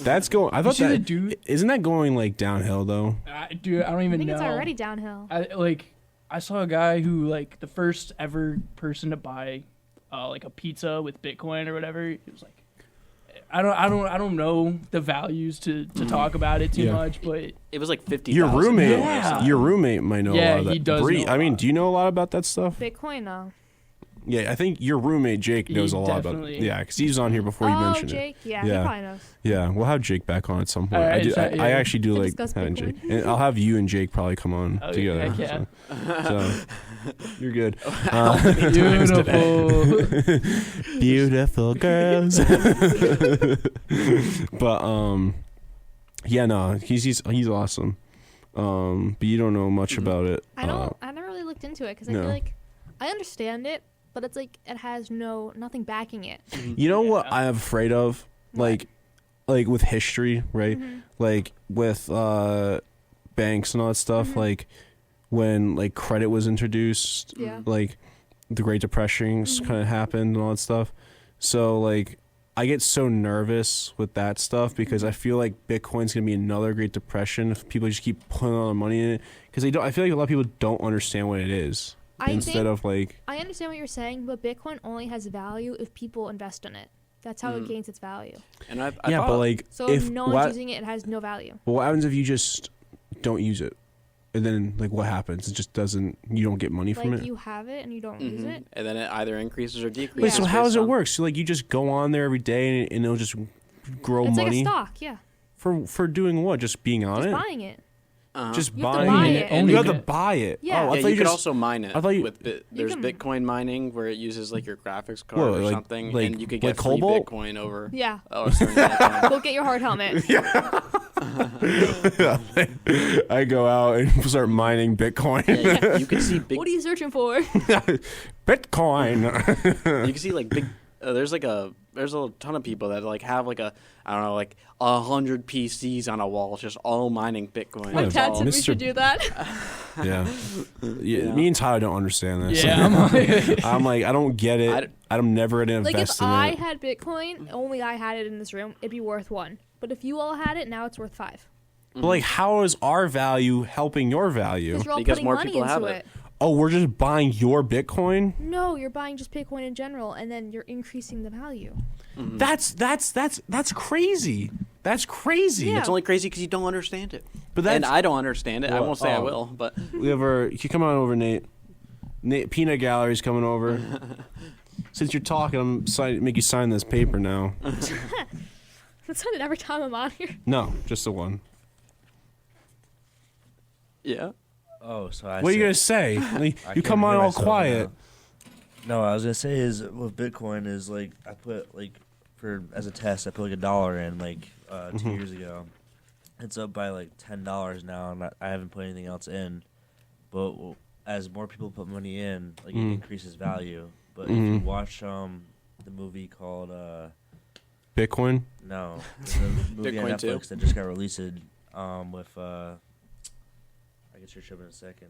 That's going. I thought see the that dude? isn't that going like downhill though. Dude, I don't I even think know. it's already downhill. I saw a guy who like the first ever person to buy like a pizza with Bitcoin or whatever. He was like, I don't know the values to talk about it too Yeah. much, but It was like 50. Your roommate, Yeah. your roommate might know a Yeah, lot of that. he does Bree, know a I mean, lot. do you know a lot about that stuff? Bitcoin, no. Yeah, I think your roommate Jake He knows a lot about it. definitely- Yeah, because he's on here before you Oh, mentioned Jake. it. Yeah, Yeah. he probably knows. Yeah, we'll have Jake back on at some point. Alright, I yeah. actually do To like discuss having Bitcoin. Jake, and I'll have you and Jake probably come on Oh, together. heck yeah. So you're good. beautiful. Beautiful girls. But yeah, no, he's awesome. But you don't know much about it. I don't. I never really looked into it because I no. feel like I understand it, but it's like it has nothing backing it. You know what Yeah. I'm afraid of? Like with history, right? Mm-hmm. Like with banks and all that stuff. Mm-hmm. Like when like credit was introduced, Yeah. like the Great Depression kind of happened and all that stuff. So like I get so nervous with that stuff because I feel like Bitcoin's gonna be another Great Depression if people just keep putting all their money in it because they don't. I feel like a lot of people don't understand what it is instead of like. I understand what you're saying, but Bitcoin only has value if people invest in it. That's how it gains its value. And I Yeah, thought, but like So if if no one's what, using it, it has no value. well, what happens if you just don't use it, and then like what happens? It just doesn't. You don't get money from Like it. you have it and you don't use it. and then it either increases or decreases. Wait, so Yeah. how does based it on- work? So like you just go on there every day and it'll just grow It's money like a stock, yeah. for doing what? Just being on Just it? buying it. Just You have to buying buy it. it. And You have to it. buy it. Yeah. Oh, I Yeah, thought you could just, also mine it. I thought you- with there's can- Bitcoin mining where it uses like your graphics card What, or like- something, like- and you could like get free Cobalt? Bitcoin over. Yeah. Oh, a certain amount of time. Go get your hard helmet. I go out and start mining Bitcoin. Yeah, you can see big. What are you searching for? Bitcoin. You can see like big. There's a ton of people that like have like I don't know, like 100 PCs on a wall just all mining Bitcoin. My Yeah, dad All- said we Mr. should do that. yeah. Yeah. Me and Tyler don't understand this. Yeah, I'm like, I'm like, I don't get it. I'm never gonna Like invest if in I it. had Bitcoin, only I had it in this room, it'd be worth 1. But if you all had it, now it's worth 5. But like, how is our value helping your value? Because you're all Because putting more money people into have it. it. Oh, we're just buying your Bitcoin? No, you're buying just Bitcoin in general, and then you're increasing the value. That's crazy. That's crazy. Yeah. It's only crazy because you don't understand it. But that's And I don't understand it. I Well, won't say I oh. will, but we ever you come on over, Nate. Nate Peanut Gallery's coming over. Since you're talking, make you sign this paper now. That's not it every time I'm on here. No, just the one. yeah. Oh, so I What are you said- gonna say? Like, I you can't come on hear all myself quiet. now. No, I was gonna say is with Bitcoin is like I put like for as a test I put like $1 in like 2 years ago. It's up by like $10 now, and I haven't put anything else in. But as more people put money in, like it increases value. But if you watch the movie called Bitcoin. no, the movie on Bitcoin 2? Netflix that just got released with I guess you're shipping in a second,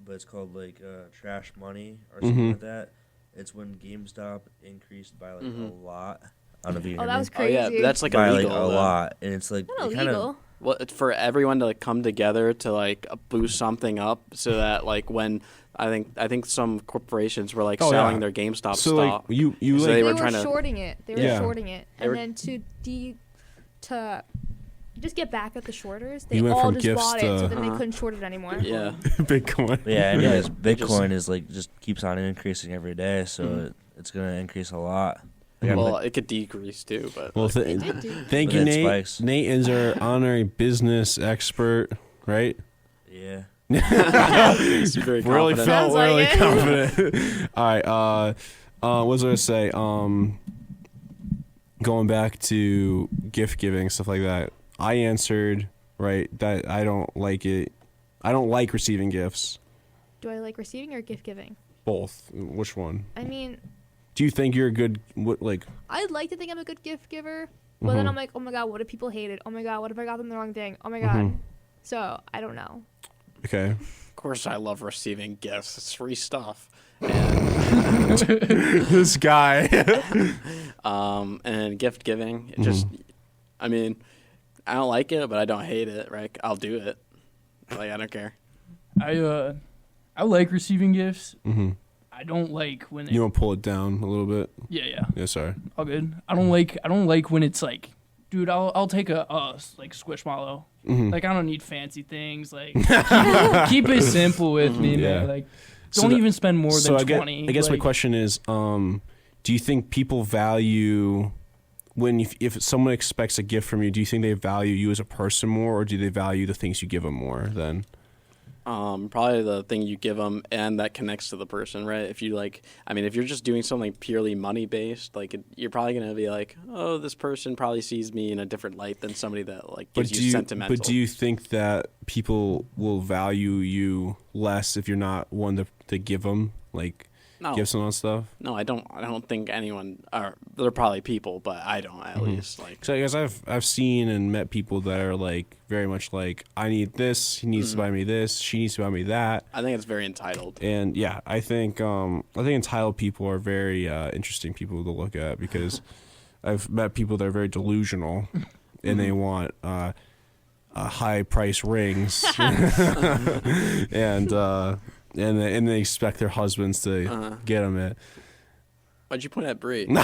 but it's called like Trash Money or something like that. It's when GameStop increased by like a lot. I don't know if you Oh, hear that me. was Oh yeah, crazy. that's like by illegal. like a though. lot, and it's like Not it kind illegal. of Well, it's for everyone to like come together to like boost something up, so that like when I think some corporations were like Oh, selling yeah. their GameStop So like stock. you So like they They were were trying to- shorting it. They were Yeah. shorting it, They and were- then to just get back at the shorters, they You went all from just gifts bought it, to- so then they couldn't short it anymore. yeah. Bitcoin. yeah. Anyways, They just- Bitcoin is like just keeps on increasing every day, so it's gonna increase a lot. Like, I'm Well, like- it could decrease too, but Well, They did do. thank But you, it Nate. spikes. Nate is our honorary business expert, right? yeah. it's very Really confident. felt Sounds like really it. confident. All right. What was I gonna say? Going back to gift giving stuff like that. I answered right that I don't like it. I don't like receiving gifts. Do I like receiving or gift giving? Both. Which one? I mean, Do you think you're a good like? I'd like to think I'm a good gift giver, but then I'm like, oh my god, what if people hate it? Oh my god, what if I got them the wrong thing? Oh my god. So I don't know. Okay. Of course, I love receiving gifts. It's free stuff. This guy. And gift giving, it just, I mean, I don't like it, but I don't hate it, right? I'll do it. Like, I don't care. I like receiving gifts. I don't like when You want to pull it down a little bit? yeah. Yeah, sorry. All good. I don't like when it's like, dude, I'll take a like Squishmallow. Like I don't need fancy things. Like keep it simple with me, Yeah. man. Like So don't the- even spend more So than 20. I guess my like, question is, do you think people value when if someone expects a gift from you? Do you think they value you as a person more, or do they value the things you give them more? Then Probably the thing you give them and that connects to the person, right? If you like, I mean, if you're just doing something purely money based, like you're probably gonna be like, oh, this person probably sees me in a different light than somebody that like gives you sentimental. But do you think that people will value you less if you're not one to give them like No. gifts and all that stuff? No, I don't think anyone. Or they're probably people, but I don't at least like. So I guess I've seen and met people that are like very much like, I need this, he needs to buy me this, she needs to buy me that. I think it's very entitled. And yeah, I think entitled people are very interesting people to look at, because I've met people that are very delusional and they want high price rings and they expect their husbands to get them it. Why'd you point at Brie? No,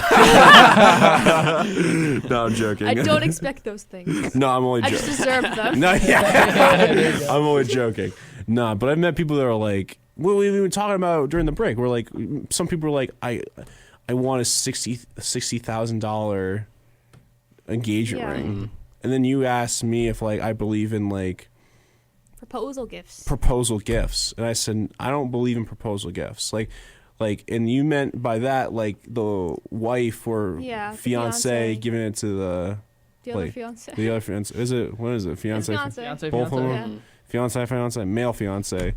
I'm joking. I don't expect those things. No, I'm only I just joking. deserve them. No, yeah. I'm only joking. Nah, but I've met people that are like, what we were talking about during the break. We're like, some people are like, I want a $60,000 engagement Yeah. ring, and then you asked me if like I believe in like Proposal gifts. proposal gifts, and I said I don't believe in proposal gifts. Like, and you meant by that like the wife or Yeah, the fiance fiancé. giving it to the The fiance. the other fiance. Is it what is it? Fiance. Fiance. Both of them. Yeah. Fiance, male fiance,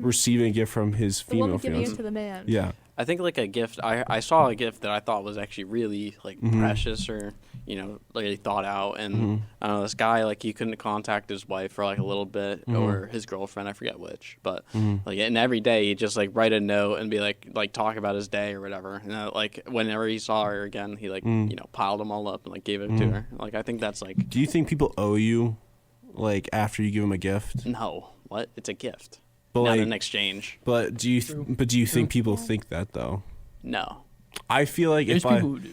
receiving a gift from his The female woman giving it fiance. to the man. Yeah. I think like a gift. I saw a gift that I thought was actually really like precious or really thought out. And I don't know, this guy like he couldn't contact his wife for like a little bit or his girlfriend, I forget which. But like and every day he'd just like write a note and be like talk about his day or whatever. And like whenever he saw her again, he like piled them all up and like gave it to her. Like I think that's like Do you think people owe you, like after you give them a gift? no, what? It's a gift, But not like, an exchange. but do you think people think that though? No. I feel like there's if people who do.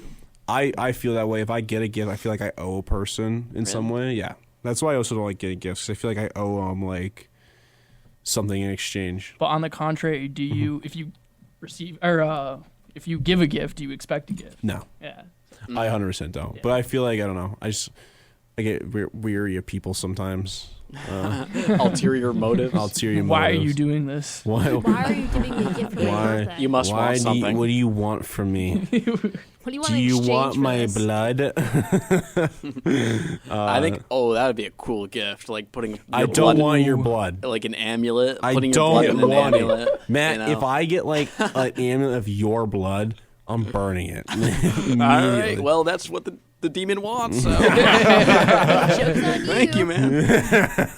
I feel that way. If I get a gift, I feel like I owe a person in some way. Yeah, that's why I also don't like getting gifts. 'Cause I feel like I owe them like something in exchange. But on the contrary, do you if you receive or if you give a gift, do you expect a gift? No, Yeah. I 100% don't. Yeah. But I feel like I don't know. I get weary of people sometimes. Ulterior motives. Ulterior Why are motives. you doing this? Why? Why are you giving me a gift for my Why? birthday? You must Why want do something. what do you want from me? What do you want Do in you exchange want for my this? blood? I think that'd be a cool gift, like putting. I your don't blood- want your blood. like an amulet. I Putting don't your blood in want an it. amulet. Matt, you know? if I get like an amulet of your blood, I'm burning it. All Immediately. right, well, that's what the demon wants. So. Joke's on Thank you, man.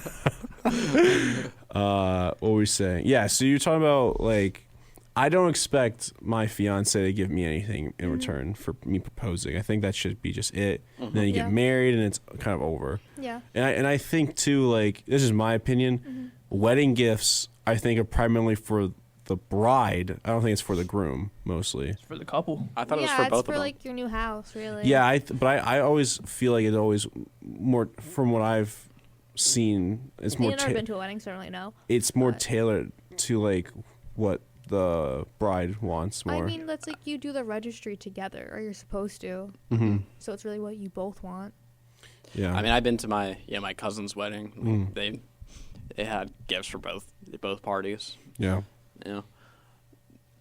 What were we saying? Yeah, so you're talking about like I don't expect my fiance to give me anything in return for me proposing. I think that should be just it. Then you Yeah. get married and it's kind of over. Yeah. And I think too, like this is my opinion. Wedding gifts, I think, are primarily for the bride. I don't think it's for the groom mostly. For the couple. I thought it was Yeah, for it's both for of them. like your new house, really. Yeah, but I always feel like it's always more from what I've seen. It's more You've never been to a wedding, certainly no. it's more but- tailored to like what the bride wants more. I mean, that's like you do the registry together, or you're supposed to. Mm-hmm. So it's really what you both want. Yeah. I mean, I've been to my cousin's wedding. They had gifts for both parties. yeah. You know.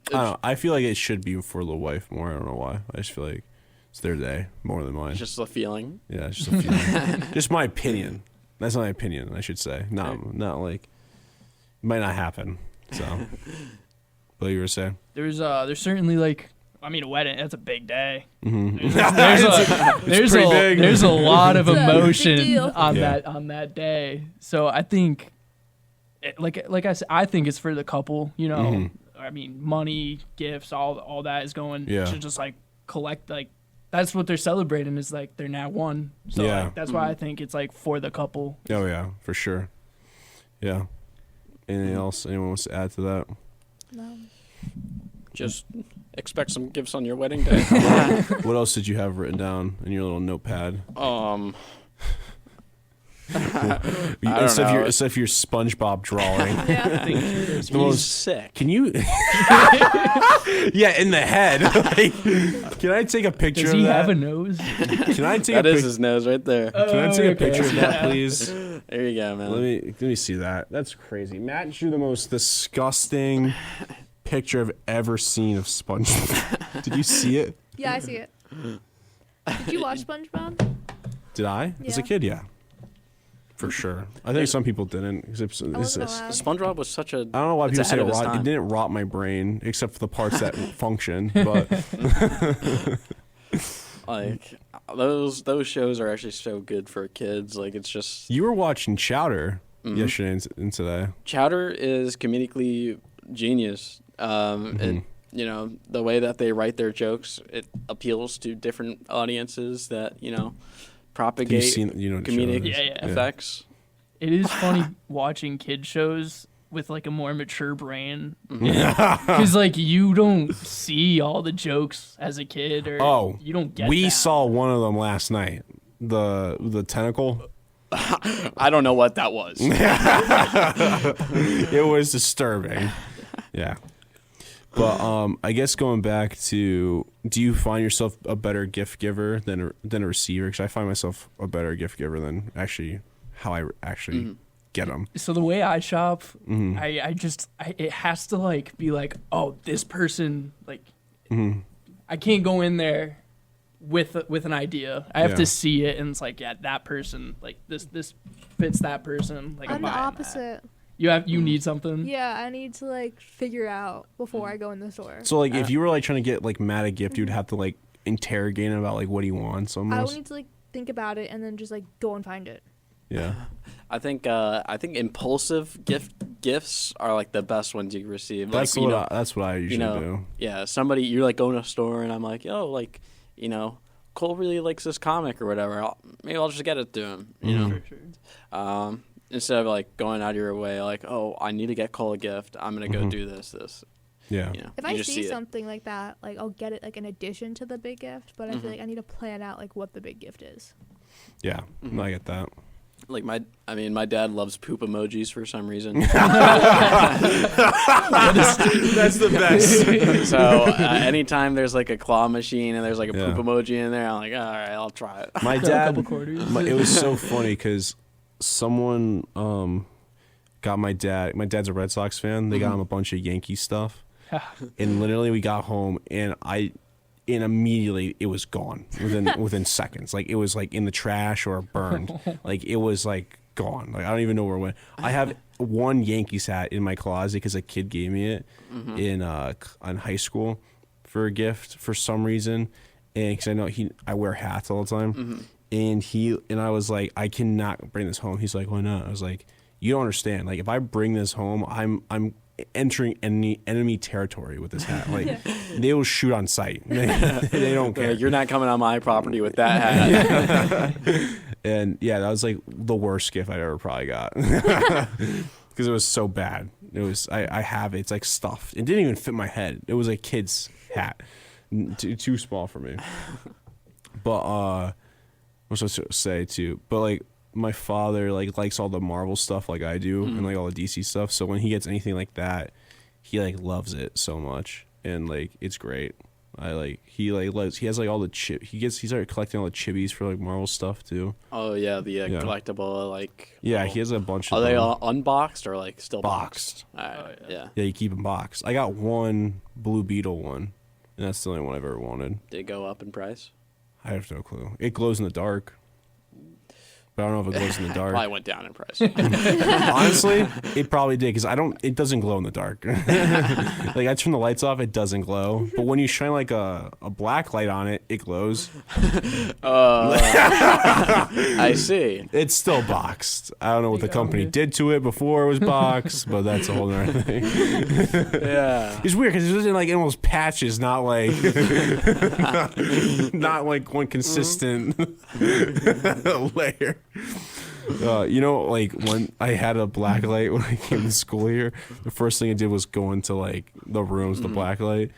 I don't know. I feel like it should be for the wife more. I don't know why. I just feel like it's their day more than mine. It's just a feeling. Yeah, it's just a feeling. Just my opinion. That's my opinion, I should say. Not like might not happen. So what you were saying? There's certainly like a wedding. That's a big day. Mm-hmm. There's a lot of It's a big emotion deal. on Yeah. that day. So I think, like I said, I think it's for the couple. You know, I mean, money, gifts, all that is going Yeah. to just like collect like that's what they're celebrating is like they're now one. So Yeah. like, that's why I think it's like for the couple. Oh yeah, for sure. Yeah. Anything else anyone wants to add to that? No. Just expect some gifts on your wedding day. What else did you have written down in your little notepad? Except for your SpongeBob drawing. Yeah. He's sick. Can you? Yeah, in the head. Like, can I take a picture Does of he that? have a nose? Can I take That a is picture? his nose right there. Can I take a Okay. picture of that, please? There you go, man. Let me see that. That's crazy. Matt drew the most disgusting picture I've ever seen of SpongeBob. Did you see it? Yeah, I see it. Did you watch SpongeBob? Did I? As a Yeah. kid, yeah. For sure. I think some people didn't. I wasn't allowed. SpongeBob was such a. I don't know why It's people say ahead it of its rot. It time. didn't rot my brain, except for the parts that function. But Like those shows are actually so good for kids. Like it's just you were watching Chowder yesterday and today. Chowder is comedically genius. And you know the way that they write their jokes, it appeals to different audiences that propagate seen- you know what comedic Chowder is? Yeah. effects. It is funny watching kid shows with like a more mature brain, because like you don't see all the jokes as a kid, or Oh, you don't get. we that. saw one of them last night. The tentacle. I don't know what that was. It was disturbing. Yeah. But I guess going back to, do you find yourself a better gift giver than a receiver? Because I find myself a better gift giver than actually how I actually get them. So the way I shop, Mm-hmm. it has to like be like, oh, this person like, I can't go in there with an idea. I have Yeah. to see it, and it's like, yeah, that person, like this fits that person. Like I'm the buying that. opposite. You need something. Yeah, I need to like figure out before I go in the store. So like, if you were like trying to get like Matt a gift, you'd have to like interrogate him about like what he wants I would almost. need to like think about it and then just like go and find it. Yeah. I think impulsive gifts are like the best ones you receive. That's like, that's what I usually do. Yeah, somebody you're like going to a store and I'm like, yo, like, Cole really likes this comic or whatever. Maybe I'll just get it to him. You know, For sure. instead of like going out of your way, like, oh, I need to get Cole a gift. I'm gonna go do this. Yeah. If you I just see it. something like that, like I'll get it like in addition to the big gift, but I feel like I need to plan out like what the big gift is. Yeah. I get that. Like my dad loves poop emojis for some reason. That's the best. So anytime there's like a claw machine and there's like a Yeah. poop emoji in there, I'm like, all right, I'll try it. My A dad, couple quarters. it was so funny because someone got my dad. My dad's a Red Sox fan. They got him a bunch of Yankee stuff, and literally we got home and immediately it was gone within seconds. Like it was like in the trash or burned. Like it was like gone. Like I don't even know where it went. I have one Yankees hat in my closet because a kid gave me it in high school for a gift for some reason, and because I know I wear hats all the time, and I was like, I cannot bring this home. He's like, why not? I was like, you don't understand. Like if I bring this home, I'm entering enemy territory with this hat. Like they will shoot on sight. They don't care. Like, you're not coming on my property with that hat. And yeah, that was like the worst gift I ever probably got because it was so bad. It was I have it. It's like stuffed. It didn't even fit my head. It was a kid's hat, too small for me. But what was I supposed to say too? But like my father like likes all the Marvel stuff like I do and like all the DC stuff. So when he gets anything like that, he like loves it so much and like it's great. He has like all the chip. He started collecting all the chibis for like Marvel stuff too. Oh yeah, the collectible like. Yeah, he has a bunch of Are they them. all unboxed or like still Boxed. All right, yeah. Yeah, you keep them boxed. I got one Blue Beetle one, and that's the only one I've ever wanted. Did it go up in price? I have no clue. It glows in the dark. but I don't know if it glows in the dark. Probably went down in price. Honestly, it probably did because it doesn't glow in the dark. Like I turn the lights off, it doesn't glow. But when you shine like a black light on it, it glows. I see. It's still boxed. I don't know what the company did to it before it was boxed, but that's a whole other thing. Yeah. It's weird because it's in like almost patches, not like not like one consistent layer. You know, like when I had a black light when I came to school here, the first thing I did was go into like the rooms, the black light.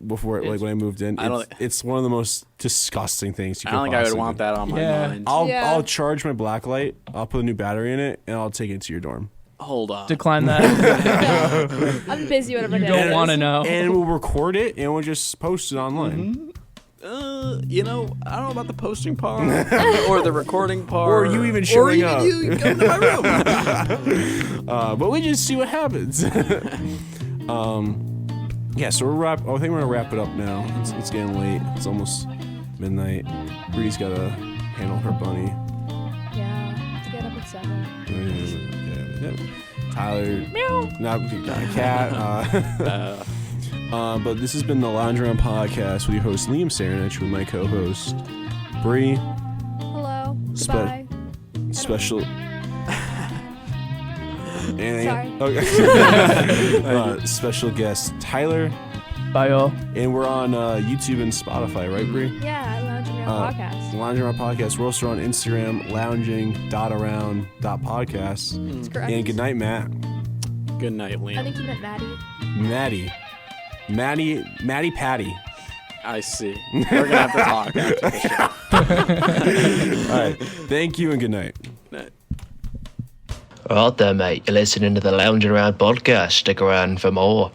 Before, like when I moved in, it's one of the most disgusting things you I can don't think I would possibly want do. that on my mind. I'll charge my black light. I'll put a new battery in it, and I'll take it to your dorm. Hold on. Decline that. I'm busy whatever You day don't it want to is. know. And we'll record it, and we'll just post it online. You know, I don't know about the posting part or the recording part, Or you even showing up. you come to my room. But we just see what happens. Yeah, so I think we're gonna wrap it up now. It's getting late. It's almost midnight. Bree's gotta handle her bunny. Yeah, to get up at 7. Tyler, not a cat. But this has been the Lounge Around Podcast with your host Liam Saranich with my co-host Bree. Hello. Goodbye. Special. Sorry. Okay. Special guest Tyler, Bye, y'all. and we're on YouTube and Spotify, right, Bree? Yeah, Lounging Around Podcast. Lounging Around Podcast. We're also on Instagram, lounging.around.podcast. That's correct. And good night, Matt. Good night, I Liam. think you meant Maddie. Maddie Patty. I see. We're gonna have to talk after the show. All right. Thank you and good night. Right there, mate. You're listening to the Lounge Around podcast. Stick around for more.